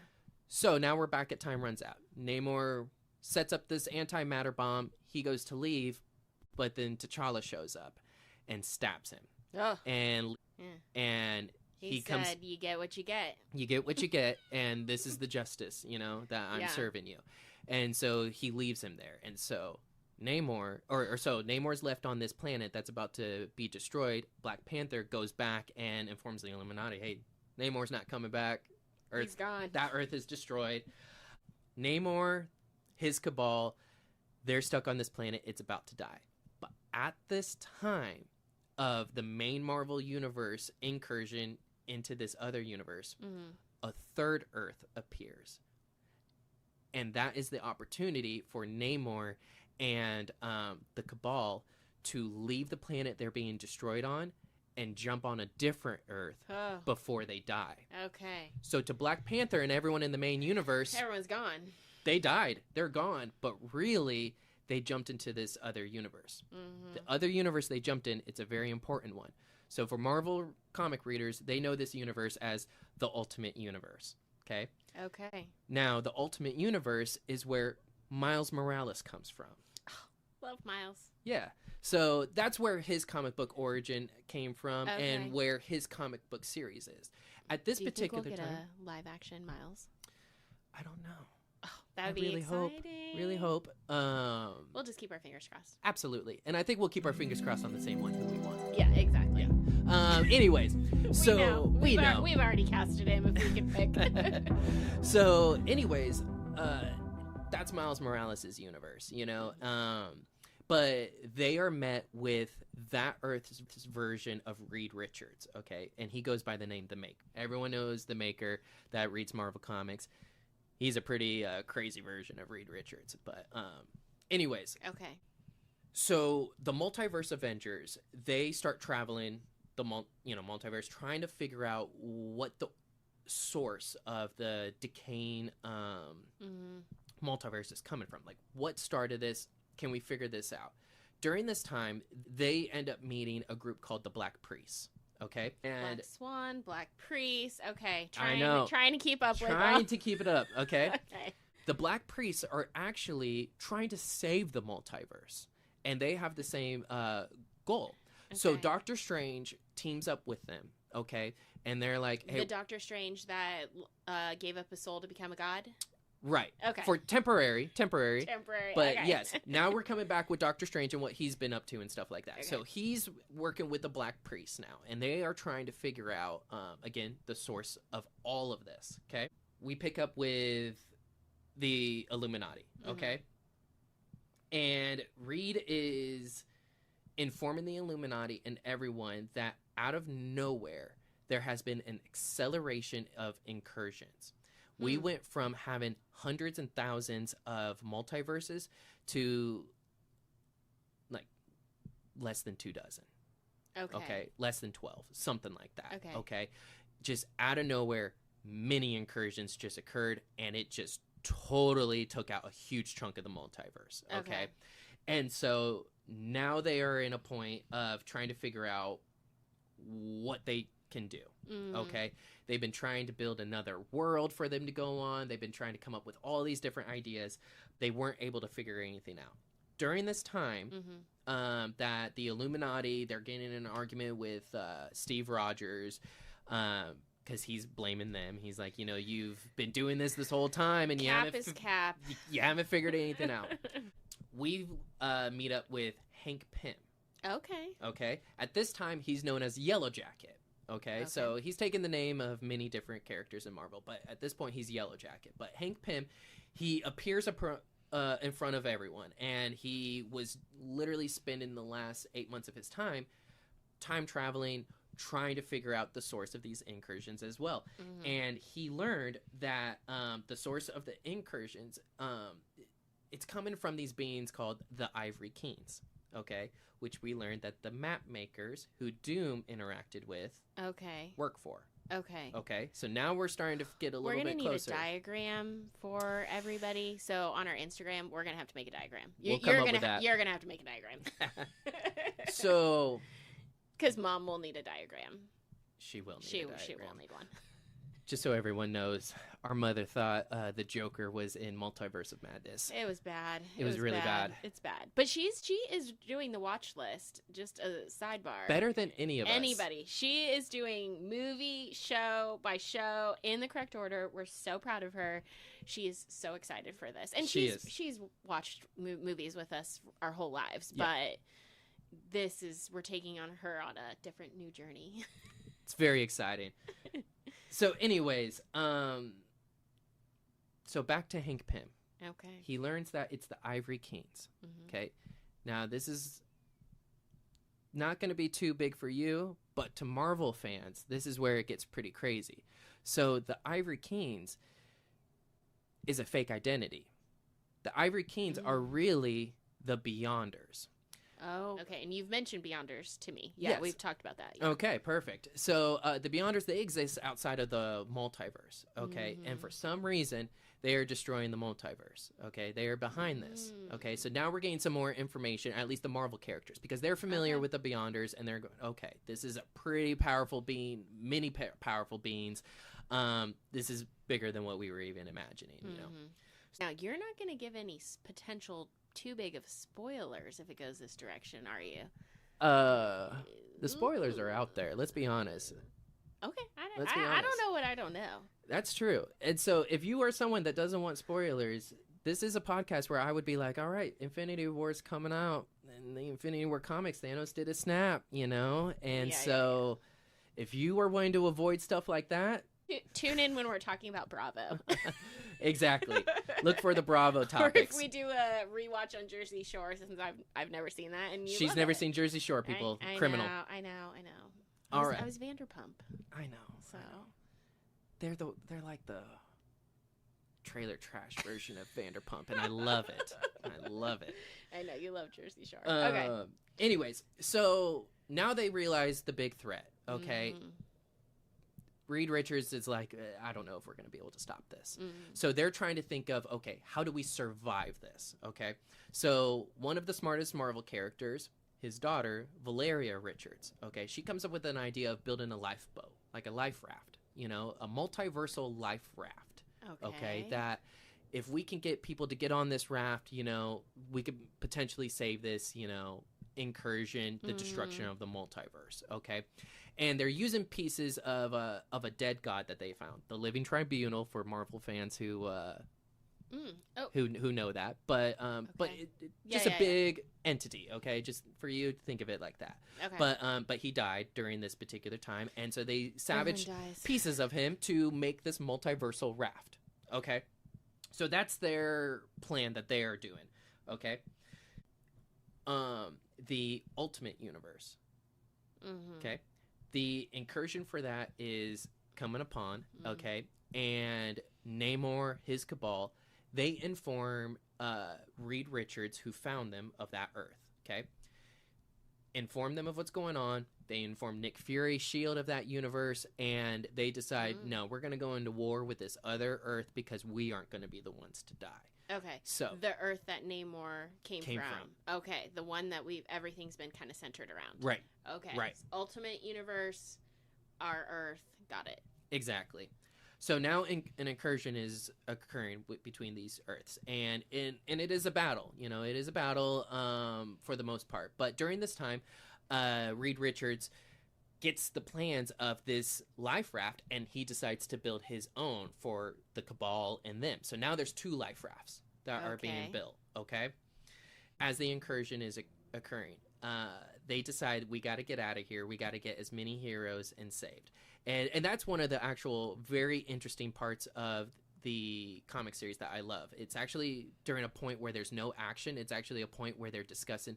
So now we're back at Time Runs Out. Namor sets up this antimatter bomb. He goes to leave. But then T'Challa shows up and stabs him. Oh. And he comes. Said, "You get what you get. You get what you get, and this is the justice, you know, that I'm serving you." And so he leaves him there. And so Namor's left on this planet that's about to be destroyed. Black Panther goes back and informs the Illuminati, "Hey, Namor's not coming back. He's gone. That Earth is destroyed. Namor, his cabal, they're stuck on this planet. It's about to die. But at this time of the main Marvel universe incursion into this other universe, a third Earth appears. And that is the opportunity for Namor and the cabal to leave the planet they're being destroyed on and jump on a different Earth before they die. Okay. So to Black Panther and everyone in the main universe, everyone's gone. They died. They're gone. But really, they jumped into this other universe. The other universe they jumped in, it's a very important one. So for Marvel comic readers, they know this universe as the Ultimate Universe. Okay? Okay. Now, the Ultimate Universe is where Miles Morales comes from. Oh, love Miles. Yeah. So that's where his comic book origin came from and where his comic book series is. At this particular time, time, a live action Miles? I don't know. Oh, that would be really exciting. Really hope. We'll just keep our fingers crossed. Absolutely. And I think we'll keep our fingers crossed on the same one who we want. Yeah, exactly. Yeah. Anyways, so we know. We've already casted him if we can pick. So anyways, that's Miles Morales' universe, you know? But they are met with that Earth's version of Reed Richards, okay? And he goes by the name The Maker. Everyone knows The Maker that reads Marvel Comics. He's a pretty crazy version of Reed Richards. But anyways. Okay. So the Multiverse Avengers, they start traveling the multiverse, trying to figure out what the source of the decaying multiverse is coming from. Like, what started this? Can we figure this out? During this time, they end up meeting a group called the Black Priests. Okay, and Black Swan, Black Priest. Okay, I know. Trying to keep up. Trying to keep it up. Okay. Okay. The Black Priests are actually trying to save the multiverse, and they have the same goal. Okay. So Doctor Strange teams up with them. Okay, and they're like, "Hey, the Doctor Strange that gave up his soul to become a god." Right. Okay. For temporary. Temporary. But okay. yes, now we're coming back with Doctor Strange and what he's been up to and stuff like that. Okay. So he's working with the Black Priests now, and they are trying to figure out, again, the source of all of this. Okay. We pick up with the Illuminati. Okay. And Reed is informing the Illuminati and everyone that out of nowhere, there has been an acceleration of incursions. We went from having hundreds and thousands of multiverses to like less than 24. Okay. Less than 12. Something like that. Okay. Just out of nowhere, many incursions just occurred, and it just totally took out a huge chunk of the multiverse. Okay. And so now they are in a point of trying to figure out what they can do. Okay. They've been trying to build another world for them to go on. They've been trying to come up with all these different ideas. They weren't able to figure anything out. During this time, that the Illuminati, they're getting in an argument with Steve Rogers because he's blaming them. He's like, you know, you've been doing this whole time and you haven't figured anything out. We meet up with Hank Pym. Okay. At this time, he's known as Yellow Jacket. Okay, so he's taken the name of many different characters in Marvel, but at this point, he's Yellow Jacket. But Hank Pym, he appears in front of everyone, and he was literally spending the last 8 months of his time traveling, trying to figure out the source of these incursions as well. And he learned that the source of the incursions, it's coming from these beings called the Ivory Kings. Okay, which we learned that the map makers who Doom interacted with work for. Okay, so now we're starting to get a little bit closer. We're going to need a diagram for everybody. So on our Instagram, we're going to have to make a diagram. We'll come up with that. You're going to have to make a diagram. So... Because Mom will need a diagram. She will need a diagram. She will need one. Just so everyone knows, our mother thought the Joker was in Multiverse of Madness. It was bad. It was really bad. It's bad. But she is doing the watch list, just a sidebar. Better than anybody. She is doing movie, show by show in the correct order. We're so proud of her. She is so excited for this. And she's watched movies with us our whole lives. Yeah. But we're taking on her on a different new journey. It's very exciting. So anyways, so back to Hank Pym. Okay. He learns that it's the Ivory Kings. Mm-hmm. Okay. Now, this is not going to be too big for you, but to Marvel fans, this is where it gets pretty crazy. So the Ivory Kings is a fake identity. The Ivory Kings are really the Beyonders. Oh, okay. And you've mentioned Beyonders to me. Yeah, Yes. we've talked about that. Yeah. Okay, perfect. So the Beyonders, they exist outside of the multiverse, okay? And for some reason, they are destroying the multiverse, okay? They are behind this, okay? So now we're getting some more information, at least the Marvel characters, because they're familiar with the Beyonders, and they're going, okay, this is a pretty powerful being, many powerful beings. This is bigger than what we were even imagining, you know? Now, you're not going to give any potential too big of spoilers if it goes this direction, are you? The spoilers are out there. Let's be honest. Okay. Let's be I honest. don't know what I don't know. That's true. And so if you are someone that doesn't want spoilers, this is a podcast where I would be like, all right, Infinity War's coming out. And the Infinity War comics, Thanos did a snap, you know? And if you are wanting to avoid stuff like that, tune in when we're talking about Bravo. Exactly. Look for the Bravo topics. Or if we do a rewatch on Jersey Shore, since I've never seen that, and She's never seen Jersey Shore, people. Criminal. I know. All right. I was Vanderpump. I know. So they're like the trailer trash version of Vanderpump, and I love it. I love it. I know you love Jersey Shore. Okay. Anyways, so now they realize the big threat. Okay. Reed Richards is like, I don't know if we're going to be able to stop this. So they're trying to think of, okay, how do we survive this? Okay. So one of the smartest Marvel characters, his daughter, Valeria Richards, okay, she comes up with an idea of building a lifeboat, like a life raft, you know, a multiversal life raft. Okay. That if we can get people to get on this raft, you know, we could potentially save this, you know, incursion, the destruction of the multiverse. Okay. And they're using pieces of a dead god that they found, the Living Tribunal, for Marvel fans who know that. But just a big entity, okay? Just for you to think of it like that. Okay. But he died during this particular time, and so they salvaged pieces of him to make this multiversal raft. Okay, so that's their plan that they are doing. Okay. The Ultimate Universe. Okay. The incursion for that is coming upon, okay? And Namor, his cabal, they inform Reed Richards, who found them, of that Earth, okay? Inform them of what's going on. They inform Nick Fury, S.H.I.E.L.D. of that universe, and they decide, no, we're going to go into war with this other Earth because we aren't going to be the ones to die. Okay. So the Earth that Namor came from. Okay. The one that everything's been kind of centered around. Right. Okay. Right. Ultimate Universe, our Earth. Got it. Exactly. So now an incursion is occurring between these Earths, and it is a battle. You know, it is a battle for the most part. But during this time, Reed Richards gets the plans of this life raft, and he decides to build his own for the Cabal and them. So now there's two life rafts that are being built, okay? As the incursion is occurring, they decide, we got to get out of here. We got to get as many heroes and saved. And that's one of the actual very interesting parts of the comic series that I love. It's actually during a point where there's no action. It's actually a point where they're discussing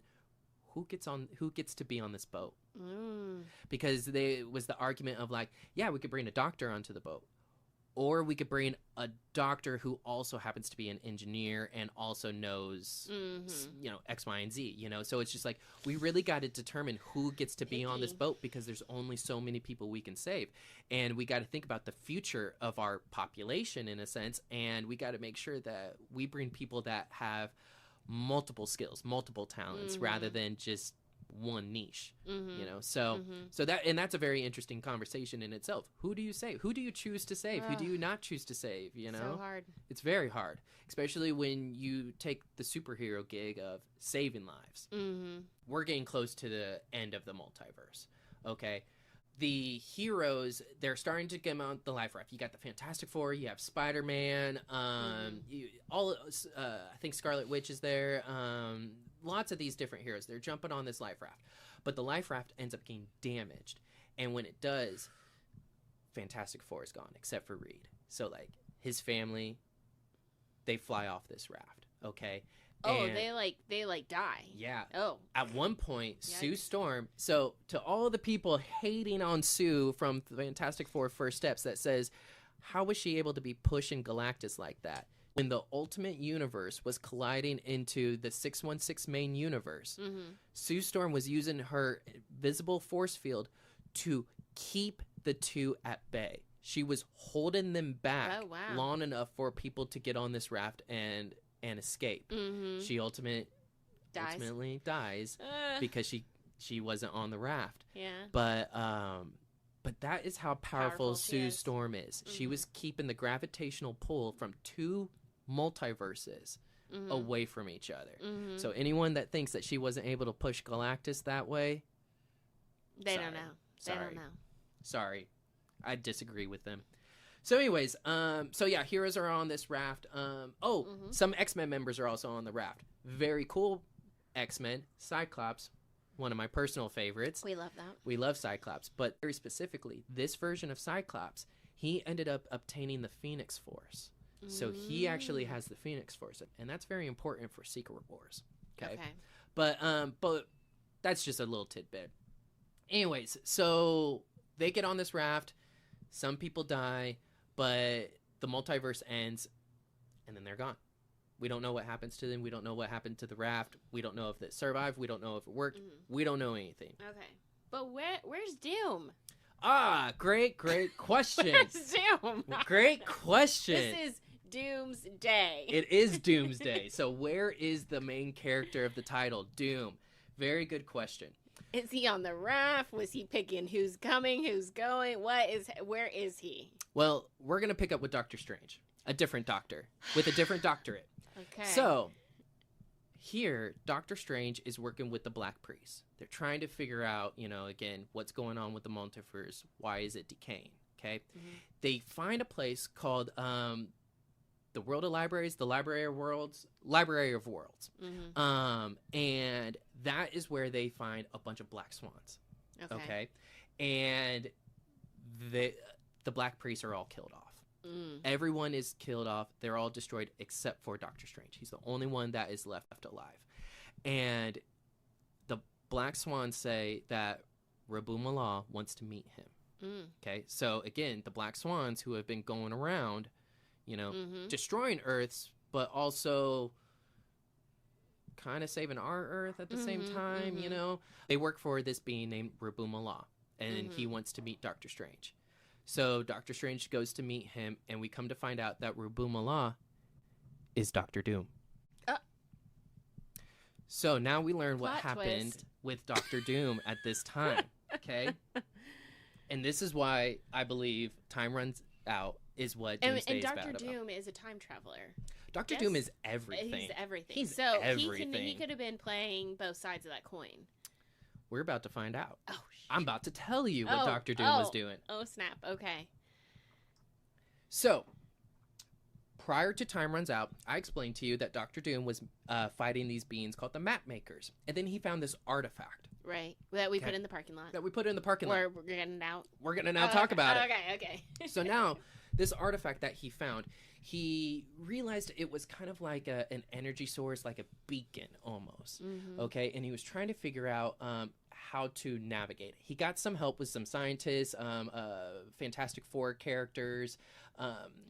who gets to be on this boat. Because it was the argument of like, yeah, we could bring a doctor onto the boat, or we could bring a doctor who also happens to be an engineer and also knows, you know, X, Y, and Z, you know? So it's just like, we really got to determine who gets to be on this boat because there's only so many people we can save. And we got to think about the future of our population in a sense. And we got to make sure that we bring people that have multiple skills, multiple talents, rather than just one niche, you know? So that's a very interesting conversation in itself. Who do you save? Who do you choose to save? Who do you not choose to save? You know, so hard. It's very hard, especially when you take the superhero gig of saving lives. We're getting close to the end of the multiverse. Okay. The heroes, they're starting to come out the life raft. You got the Fantastic Four, you have Spider-Man, I think Scarlet Witch is there, lots of these different heroes. They're jumping on this life raft. But the life raft ends up getting damaged. And when it does, Fantastic Four is gone, except for Reed. So, like, his family, they fly off this raft, okay? Oh, and, they die. Yeah. Oh. At one point, Yikes. Sue Storm, so to all the people hating on Sue from Fantastic Four First Steps that says, how was she able to be pushing Galactus like that? When the Ultimate Universe was colliding into the 616 main universe, Sue Storm was using her visible force field to keep the two at bay. She was holding them back long enough for people to get on this raft and escape. She ultimately dies because she wasn't on the raft. Yeah. But that is how powerful Sue Storm is. She was keeping the gravitational pull from two multiverses away from each other. So anyone that thinks that she wasn't able to push Galactus that way, they don't know. They don't know. Sorry. I disagree with them. So anyways, heroes are on this raft. Some X-Men members are also on the raft. Very cool X-Men. Cyclops, one of my personal favorites. We love that. We love Cyclops, but very specifically, this version of Cyclops, he ended up obtaining the Phoenix Force. So he actually has the Phoenix Force, and that's very important for Secret Wars. Okay. But that's just a little tidbit. Anyways, so they get on this raft. Some people die, but the multiverse ends, and then they're gone. We don't know what happens to them. We don't know what happened to the raft. We don't know if it survived. We don't know if it worked. We don't know anything. Okay. But where's Doom? Ah, great question. Where's Doom? Great question. This is Doomsday. It is Doomsday. So where is the main character of the title? Doom. Very good question. Is he on the raft? Was he picking who's coming, who's going? Where is he? Well, we're going to pick up with Doctor Strange, a different doctor with a different doctorate. Okay. So here, Doctor Strange is working with the Black Priest. They're trying to figure out, again, what's going on with the multiverse. Why is it decaying? Okay. They find a place called the World of Libraries, the Library of Worlds. And that is where they find a bunch of black swans. Okay. And the Black Priests are all killed off. Everyone is killed off. They're all destroyed except for Doctor Strange. He's the only one that is left alive. And the black swans say that Rabu Mallah wants to meet him. Okay. So again, the black swans who have been going around, destroying Earths, but also kind of saving our Earth at the same time, They work for this being named Rabu Mallah, and he wants to meet Doctor Strange. So Doctor Strange goes to meet him, and we come to find out that Rabu Mallah is Doctor Doom. So now we learn what happened with Doctor Doom at this time, okay? And this is why I believe time runs out is what Doomsday is about. And Doctor Doom is a time traveler. Doctor Doom is everything. He's everything. He's so everything. He could have been playing both sides of that coin. We're about to find out. Oh, I'm about to tell you what Doctor Doom was doing. Oh, snap. Okay. So, prior to time runs out, I explained to you that Doctor Doom was fighting these beings called the Map Makers. And then he found this artifact. Right. That we put in the parking lot. That we put in the parking lot. We're getting out. We're going to now talk about it. Okay. So now, this artifact that he found, he realized it was kind of like an energy source, like a beacon almost. Okay. And he was trying to figure out how to navigate it. He got some help with some scientists, Fantastic Four characters.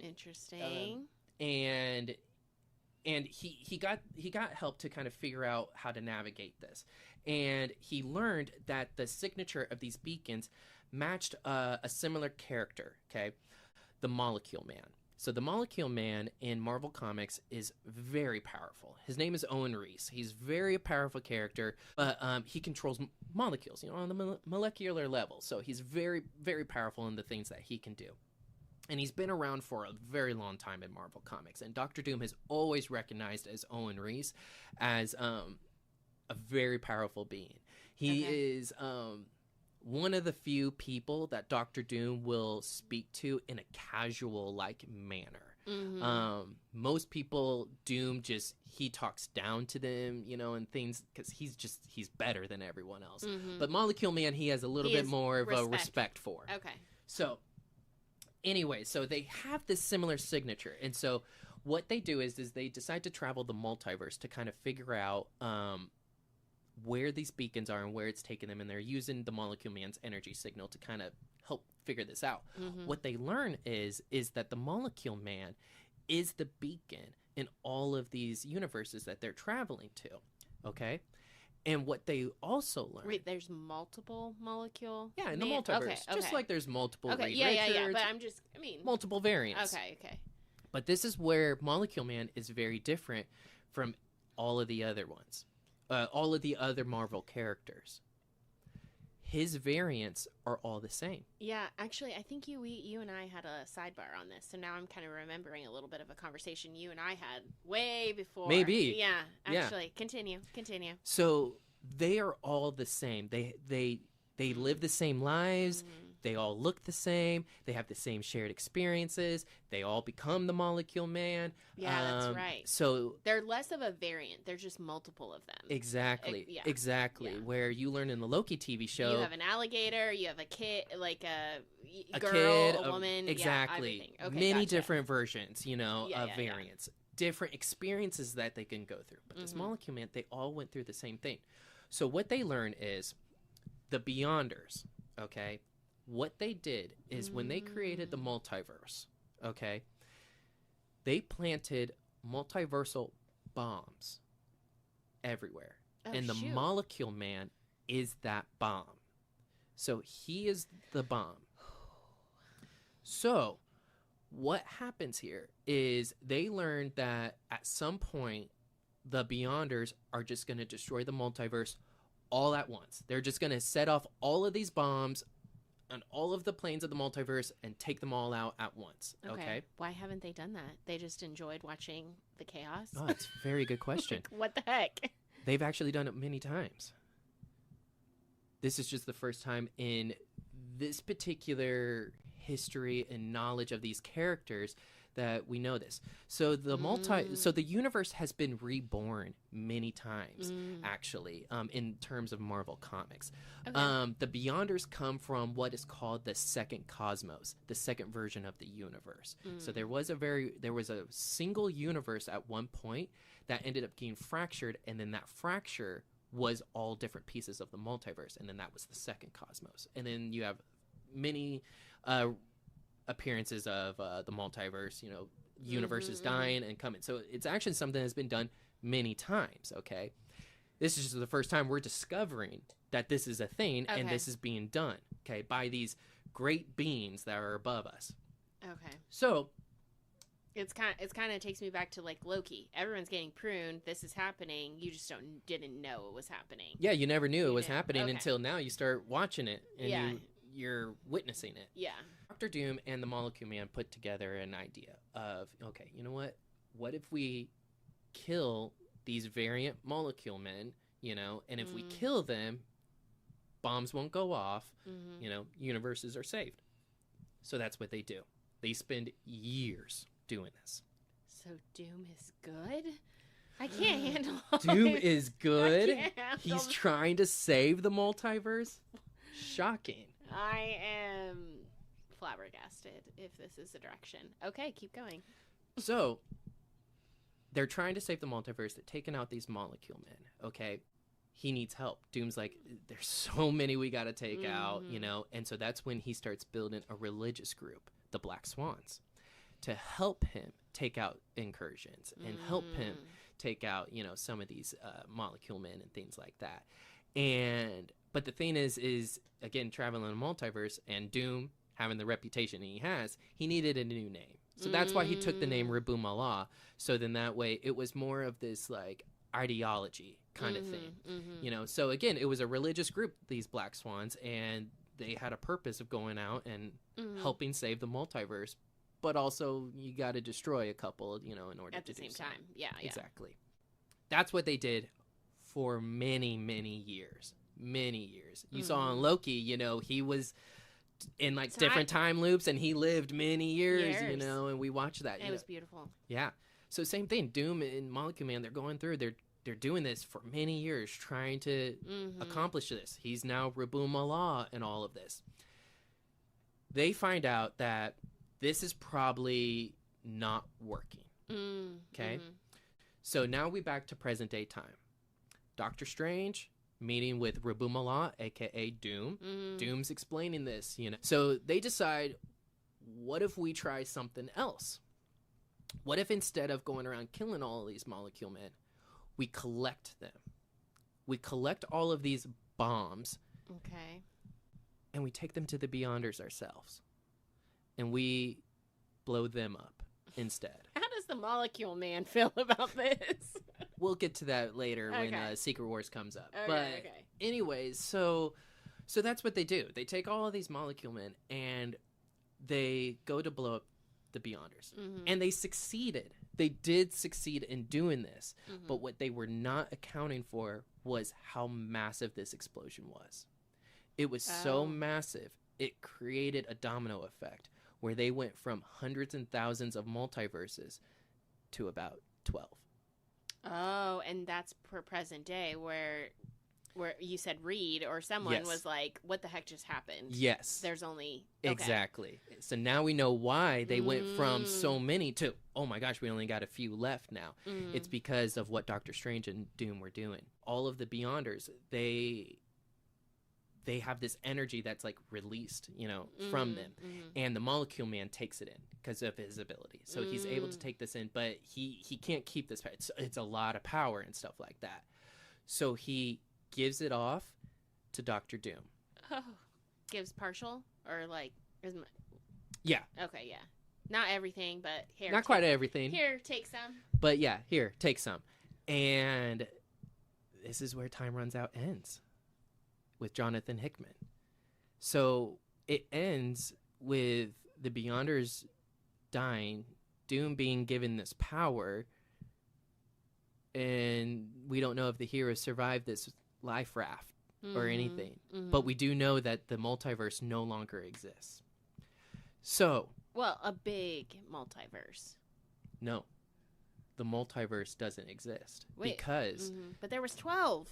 Interesting. And he got help to kind of figure out how to navigate this. And he learned that the signature of these beacons matched a similar character, okay? The Molecule Man. So the Molecule Man in Marvel Comics is very powerful. His name is Owen Reese. He's a very powerful character, but he controls molecules, on the molecular level. So he's very, very powerful in the things that he can do. And he's been around for a very long time in Marvel Comics. And Doctor Doom has always recognized as Owen Reese as a very powerful being. He is one of the few people that Doctor Doom will speak to in a casual-like manner. Most people, Doom he talks down to them, and things, because he's better than everyone else. But Molecule Man, he has a little bit more of a respect for. Okay. So, Anyway, so they have this similar signature. And so what they do is they decide to travel the multiverse to kind of figure out where these beacons are and where it's taking them. And they're using the Molecule Man's energy signal to kind of help figure this out. What they learn is that the Molecule Man is the beacon in all of these universes that they're traveling to. Okay? And what they also learn... Wait, there's multiple molecule? Yeah, in the multiverse. Okay. Just like there's multiple Reed Yeah. Richards, But I'm just... I mean... multiple variants. Okay. But this is where Molecule Man is very different from all of the other ones. All of the other Marvel characters. His variants are all the same. Yeah, actually, I think you and I had a sidebar on this, so now I'm kind of remembering a little bit of a conversation you and I had way before. Maybe. Yeah, actually. Yeah. Continue. So they are all the same. They live the same lives. They all look the same. They have the same shared experiences. They all become the Molecule Man. Yeah, that's right. So they're less of a variant. They're just multiple of them. Exactly. Yeah. Exactly. Yeah. Where you learn in the Loki TV show. You have an alligator. You have a kid, like a girl, kid, a woman. Exactly. Yeah, okay, many gotcha. different versions, of Yeah. variants. Different experiences that they can go through. But this Molecule Man, they all went through the same thing. So what they learn is the Beyonders, okay? What they did is when they created the multiverse, okay, they planted multiversal bombs everywhere. And the Molecule Man is that bomb. So he is the bomb. So what happens here is they learned that at some point the Beyonders are just going to destroy the multiverse all at once. They're just going to set off all of these bombs on all of the planes of the multiverse and take them all out at once. Okay? Why haven't they done that? They just enjoyed watching the chaos? Oh, that's a very good question. What the heck? They've actually done it many times. This is just the first time in this particular history and knowledge of these characters that we know this. So the universe has been reborn many times, actually, in terms of Marvel Comics. Okay. The Beyonders come from what is called the second cosmos, the second version of the universe. So there was a single universe at one point that ended up getting fractured, and then that fracture was all different pieces of the multiverse, and then that was the second cosmos. And then you have many appearances of the multiverse, universes dying and coming. So it's actually something that's been done many times, okay? This is just the first time we're discovering that this is a thing and this is being done, okay, by these great beings that are above us. Okay. So It's kind of takes me back to like Loki. Everyone's getting pruned. This is happening. You just didn't know it was happening. Yeah, you never knew it was happening until now you start watching it and you're witnessing it. Yeah. Dr. Doom and the Molecule Man put together an idea of, okay, you know what? What if we kill these variant Molecule Men, and if we kill them, bombs won't go off, universes are saved. So that's what they do. They spend years doing this. So Doom is good? I can't handle Doom is good? I can't handle He's trying to save the multiverse? Shocking. I am flabbergasted if this is the direction. Okay, keep going. So, they're trying to save the multiverse. They're taking out these Molecule Men, okay? He needs help. Doom's like, there's so many we gotta take out, And so that's when he starts building a religious group, the Black Swans, to help him take out incursions and help him take out, some of these Molecule Men and things like that. But the thing is again, traveling in the multiverse and Doom having the reputation he has, he needed a new name. So that's why he took the name Rabu Mallah. So then that way it was more of this like ideology kind of thing, So again, it was a religious group, these Black Swans, and they had a purpose of going out and helping save the multiverse. But also you got to destroy a couple, in order at to the do same so. time. Yeah. Exactly. That's what they did for many, many years. Many years. You saw on Loki, he was in like different time loops and he lived many years. And we watched that. It was beautiful. Yeah. So same thing. Doom and Molecule Man, they're going through, they're doing this for many years, trying to accomplish this. He's now Rabu Mallah and all of this. They find out that this is probably not working. Okay? Mm-hmm. So now we back to present day time. Doctor Strange meeting with Rabumala, aka Doom. Doom's explaining this, So they decide, what if we try something else? What if instead of going around killing all of these molecule men, we collect them? We collect all of these bombs. Okay. And we take them to the Beyonders ourselves. And we blow them up instead. How does the Molecule Man feel about this? We'll get to that later Okay. when Secret Wars comes up. Okay. Anyways, so that's what they do. They take all of these molecule men and they go to blow up the Beyonders. And they succeeded. They did succeed in doing this. But what they were not accounting for was how massive this explosion was. It was so massive, it created a domino effect where they went from hundreds and thousands of multiverses to about 12. Oh, and that's per present day where you said Reed or someone Yes. was like, what the heck just happened? Yes. There's only... Okay. Exactly. So now we know why they went from so many to, oh my gosh, we only got a few left now. It's because of what Doctor Strange and Doom were doing. All of the Beyonders, they have this energy that's like released, from them. And the Molecule Man takes it in because of his ability. So he's able to take this in, but he can't keep this. It's a lot of power and stuff like that. So he gives it off to Dr. Doom. Oh. Gives partial or like... Yeah. Okay, yeah. Not everything, but here. Not quite everything. Here, take some. But yeah, here, take some. And this is where Time Runs Out ends. With Jonathan Hickman. So it ends with the Beyonders dying, Doom being given this power, and we don't know if the heroes survived this life raft or anything. But we do know that the multiverse no longer exists. So... Well, a big multiverse. No. The multiverse doesn't exist. Wait. Because... But there was 12.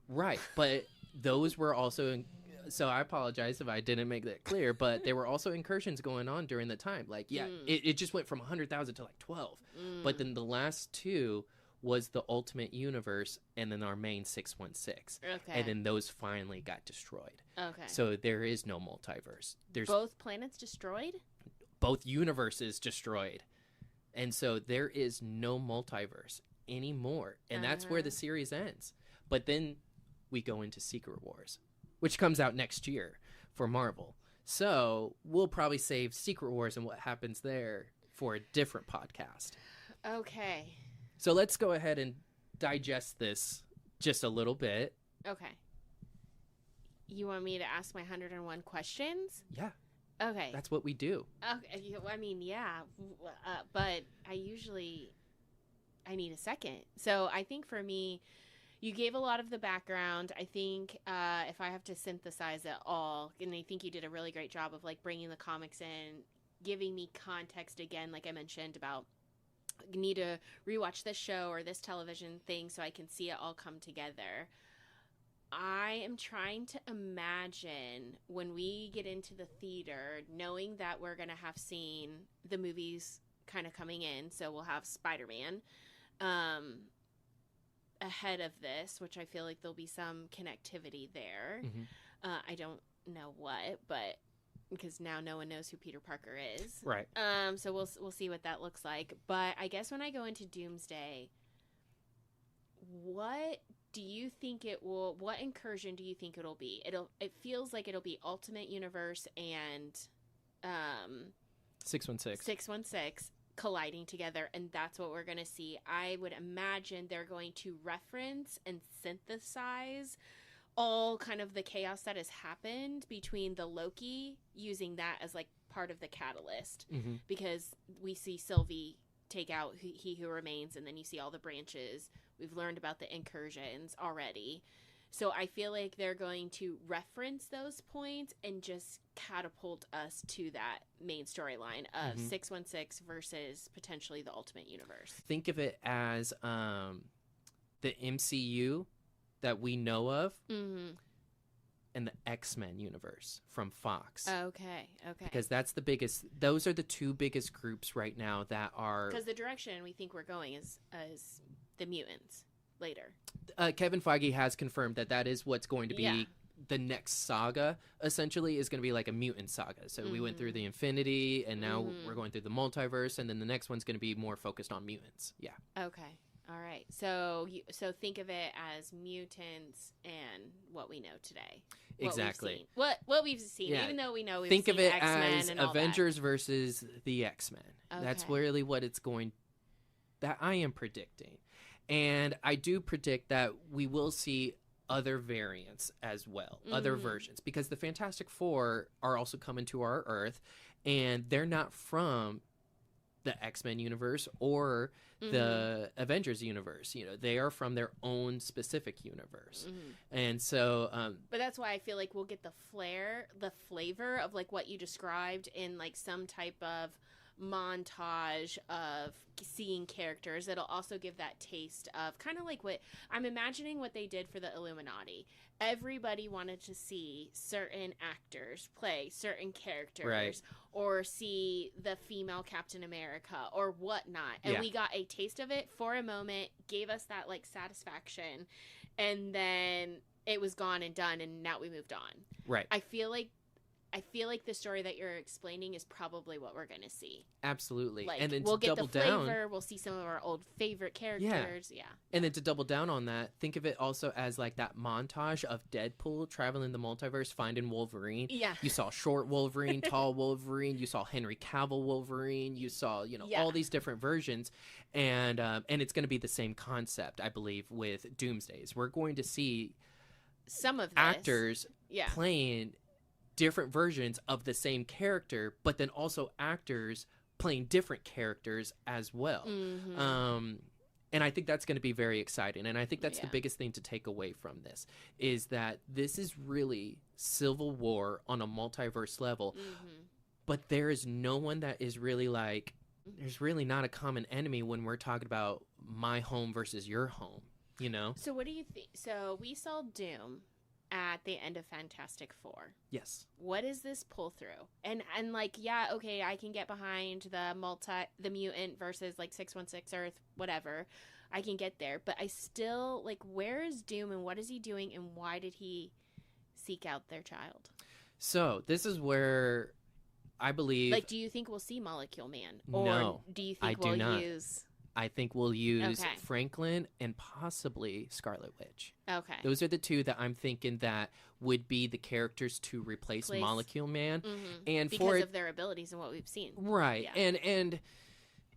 Right, but... Those were also, so I apologize if I didn't make that clear, but there were also incursions going on during the time. Like, it just went from 100,000 to like 12. But then the last two was the Ultimate Universe and then our main 616. Okay. And then those finally got destroyed. Okay. So there is no multiverse. There's both planets destroyed? Both universes destroyed. And so there is no multiverse anymore. And that's where the series ends. But then... we go into Secret Wars, which comes out next year for Marvel. So we'll probably save Secret Wars and what happens there for a different podcast. Okay. So let's go ahead and digest this just a little bit. Okay. You want me to ask my 101 questions? Yeah. Okay. That's what we do. Okay. I mean, yeah. But I need a second. So I think for me... You gave a lot of the background. I think if I have to synthesize it all, and I think you did a really great job of like bringing the comics in, giving me context again, like I mentioned about I need to rewatch this show or this television thing so I can see it all come together. I am trying to imagine when we get into the theater, knowing that we're going to have seen the movies kind of coming in. So we'll have Spider-Man. Ahead of this, which I feel like there'll be some connectivity there. I don't know what, but because now no one knows who Peter Parker is. Right. So we'll see what that looks like. But I guess when I go into Doomsday, what do you think it will? What incursion do you think it'll be? It feels like it'll be Ultimate Universe and 616. 616. Colliding together, and that's what we're going to see. I would imagine they're going to reference and synthesize all kind of the chaos that has happened between the Loki, using that as like part of the catalyst, because we see Sylvie take out He Who Remains, and then you see all the branches. We've learned about the incursions already. So I feel like they're going to reference those points and just catapult us to that main storyline of 616 versus potentially the Ultimate Universe. Think of it as the MCU that we know of and the X-Men universe from Fox. Okay. Because that's the biggest. Those are the two biggest groups right now that are. Because the direction we think we're going is the mutants later. Kevin Feige has confirmed that is what's going to be the next saga. Essentially, is going to be like a mutant saga. So we went through the Infinity, and now we're going through the multiverse, and then the next one's going to be more focused on mutants. Yeah. Okay. All right. So think of it as mutants and what we know today. Exactly. What we've seen, even though we know we've think seen of it X-Men as and all Avengers versus the X-Men. Okay. That's really what it's going. That I am predicting, and I do predict that we will see other variants as well, other versions, because the Fantastic Four are also coming to our Earth, and they're not from the X-Men universe or the Avengers universe. You know, they are from their own specific universe. And so but that's why I feel like we'll get the flavor of like what you described in like some type of montage of seeing characters. It'll also give that taste of kind of like what I'm imagining what they did for the Illuminati. Everybody wanted to see certain actors play certain characters, right, or see the female Captain America or whatnot. And we got a taste of it for a moment, gave us that like satisfaction, and then it was gone and done, and now we moved on. Right. I feel like the story that you're explaining is probably what we're going to see. Absolutely. Like, and then we'll to get double the flavor, down, we'll see some of our old favorite characters. Yeah. And then to double down on that, think of it also as like that montage of Deadpool traveling the multiverse, finding Wolverine. Yeah. You saw short Wolverine, tall Wolverine, you saw Henry Cavill Wolverine, you saw, all these different versions. And it's going to be the same concept, I believe, with Doomsdays. We're going to see some of this actors playing different versions of the same character, but then also actors playing different characters as well. And I think that's going to be very exciting. And I think that's the biggest thing to take away from this, is that this is really Civil War on a multiverse level. But there is no one that is really like, there's really not a common enemy when we're talking about my home versus your home, So what do you think? So we saw Doom at the end of Fantastic Four. Yes. What is this pull through? And like, okay, I can get behind the mutant versus like 616 Earth, whatever. I can get there, but I still like, where is Doom and what is he doing and why did he seek out their child? So this is where I believe. Like, do you think we'll see Molecule Man? Or no, do you think we'll use? I think we'll use Franklin and possibly Scarlet Witch. Okay. Those are the two that I'm thinking that would be the characters to replace Molecule Man. And because of their abilities and what we've seen. Right. Yeah. And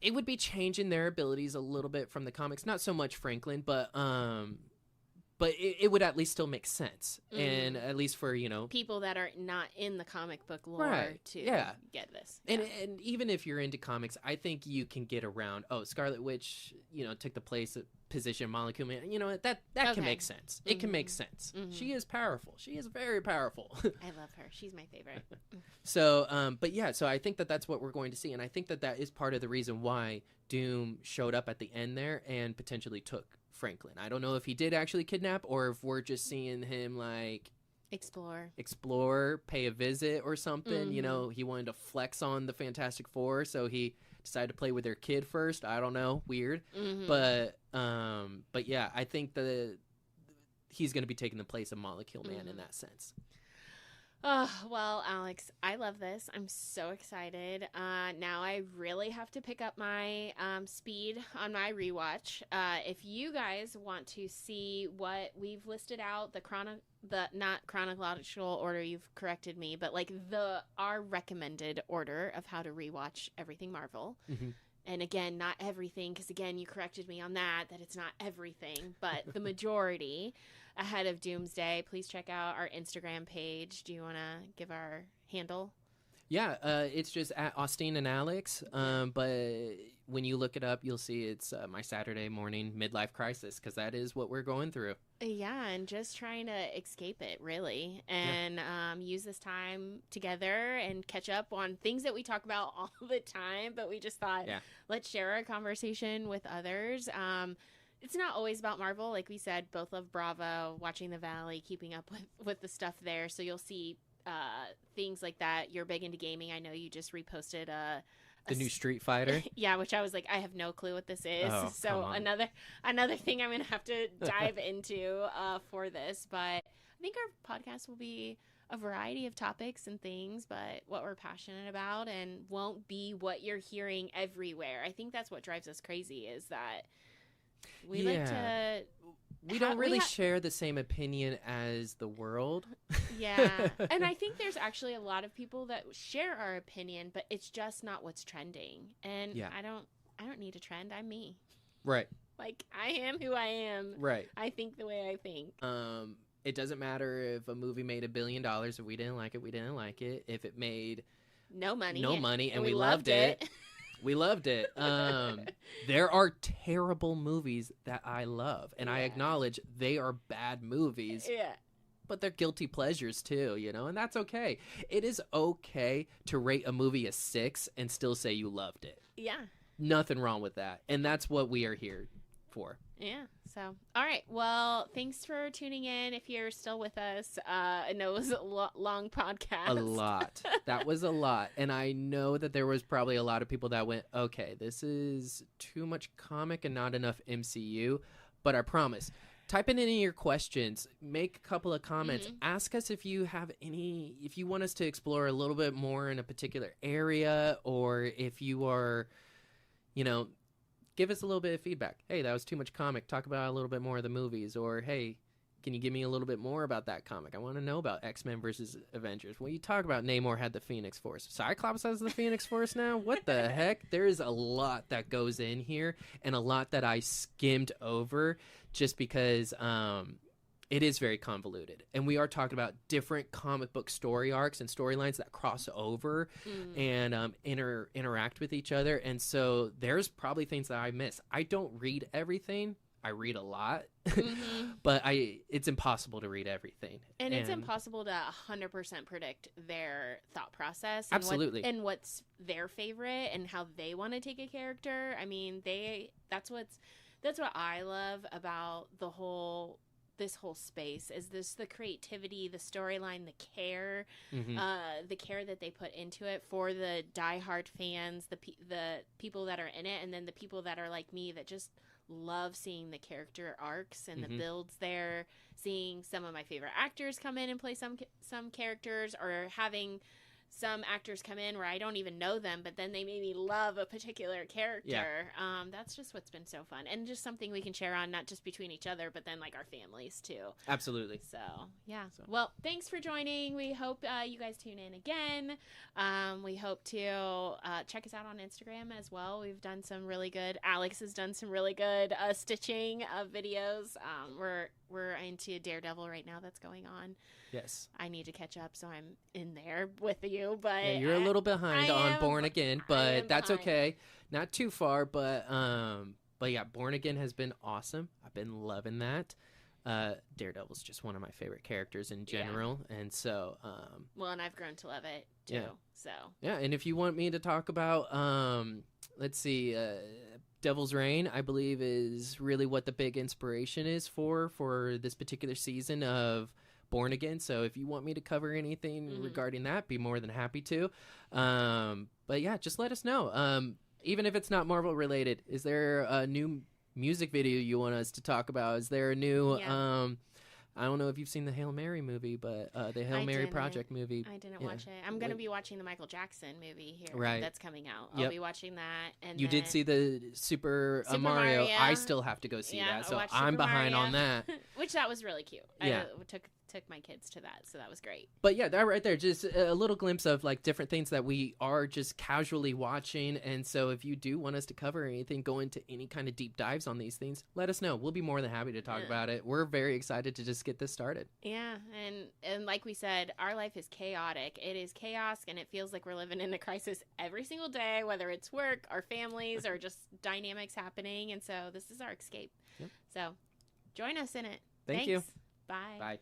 it would be changing their abilities a little bit from the comics. Not so much Franklin, but it would at least still make sense. And at least for, people that are not in the comic book lore to get this. And even if you're into comics, I think you can get around, Scarlet Witch, took the position of Molecule Man. That can make sense. It can make sense. She is powerful. She is very powerful. I love her. She's my favorite. So, so I think that that's what we're going to see. And I think that is part of the reason why Doom showed up at the end there and potentially took Franklin. I don't know if he did actually kidnap or if we're just seeing him like explore, pay a visit or something. He wanted to flex on the Fantastic Four, so he decided to play with their kid first. I don't know, weird. But yeah, I think that he's going to be taking the place of Molecule Man in that sense. Oh, well, Alex, I love this. I'm so excited. Now I really have to pick up my speed on my rewatch. If you guys want to see what we've listed out, the not chronological order, you've corrected me, but like our recommended order of how to rewatch everything Marvel. And again, not everything, because again, you corrected me on that it's not everything, but the majority ahead of Doomsday. Please check out our Instagram page. Do you want to give our handle? Yeah, it's just at Austine and Alex. But when you look it up, you'll see it's my Saturday morning midlife crisis, because that is what we're going through. Yeah, and just trying to escape it, really, and use this time together and catch up on things that we talk about all the time, but we just thought, let's share our conversation with others. it's not always about Marvel. Like we said, both love Bravo, watching The Valley, keeping up with the stuff there. So you'll see things like that. You're big into gaming. I know you just reposted the new Street Fighter. Yeah, which I was like, I have no clue what this is. Oh, so another thing I'm gonna have to dive into for this. But I think our podcast will be a variety of topics and things, but what we're passionate about, and won't be what you're hearing everywhere. I think that's what drives us crazy, is that we like to. We don't really share the same opinion as the world. Yeah. And I think there's actually a lot of people that share our opinion, but it's just not what's trending. And I don't need a trend. I'm me. Right. Like, I am who I am. Right. I think the way I think. It doesn't matter if a movie made $1 billion. If we didn't like it, we didn't like it. If it made no money, and we loved it. We loved it. There are terrible movies that I love, and I acknowledge they are bad movies. Yeah. But they're guilty pleasures too, and that's okay. It is okay to rate a movie a 6 and still say you loved it. Yeah. Nothing wrong with that. And that's what we are here for. Yeah. So, all right. Well, thanks for tuning in. If you're still with us, I know it was a long podcast. A lot. That was a lot. And I know that there was probably a lot of people that went, okay, this is too much comic and not enough MCU. But I promise, type in any of your questions, make a couple of comments, ask us if you have if you want us to explore a little bit more in a particular area, or if you are, give us a little bit of feedback. Hey, that was too much comic. Talk about a little bit more of the movies. Or, hey, can you give me a little bit more about that comic? I want to know about X-Men versus Avengers. Well, you talk about Namor had the Phoenix Force. Cyclops has the Phoenix Force now? What the heck? There is a lot that goes in here, and a lot that I skimmed over just because it is very convoluted. And we are talking about different comic book story arcs and storylines that cross over and interact with each other. And so there's probably things that I miss. I don't read everything. I read a lot, but it's impossible to read everything. And it's impossible to 100% predict their thought process. And Absolutely. And what's their favorite and how they want to take a character. I mean, that's what I love about this whole space, is the creativity, the storyline, the care that they put into it for the diehard fans, the people that are in it, and then the people that are like me that just love seeing the character arcs and the builds there, seeing some of my favorite actors come in and play some characters, or having some actors come in where I don't even know them, but then they made me love a particular character. Yeah. That's just what's been so fun, and just something we can share on, not just between each other, but then like our families too. Absolutely. So yeah. Well, thanks for joining. We hope you guys tune in again. We hope to check us out on Instagram as well. We've done some really good. Alex has done some really good stitching of videos. We're into Daredevil right now. That's going on. Yes. I need to catch up, so I'm in there with you. But yeah, you're a little behind on Born Again, but that's okay. Not too far, but yeah, Born Again has been awesome. I've been loving that. Daredevil's just one of my favorite characters in general, and so well, and I've grown to love it too. Yeah. So yeah, and if you want me to talk about let's see, Devil's Reign, I believe, is really what the big inspiration is for this particular season of Born Again. So if you want me to cover anything regarding that, be more than happy to. But yeah, just let us know. Even if it's not Marvel related, is there a new music video you want us to talk about? Is there a new I don't know if you've seen the Hail Mary movie, but the Hail Mary Project movie. I didn't watch it. I'm going to be watching the Michael Jackson movie here that's coming out. Yep. I'll be watching that. And you did see the Super Mario. I still have to go see that, so I'm behind on that. Which that was really cute. Yeah. I took my kids to that, so that was great. But yeah, that right there, just a little glimpse of like different things that we are just casually watching. And so if you do want us to cover anything, go into any kind of deep dives on these things, let us know. We'll be more than happy to talk about it. We're very excited to just get this started. Yeah, and like we said, our life is chaotic. It is chaos, and it feels like we're living in a crisis every single day, whether it's work, our families, or just dynamics happening. And so this is our escape. Yep. So join us in it. Thank you. Bye. Bye.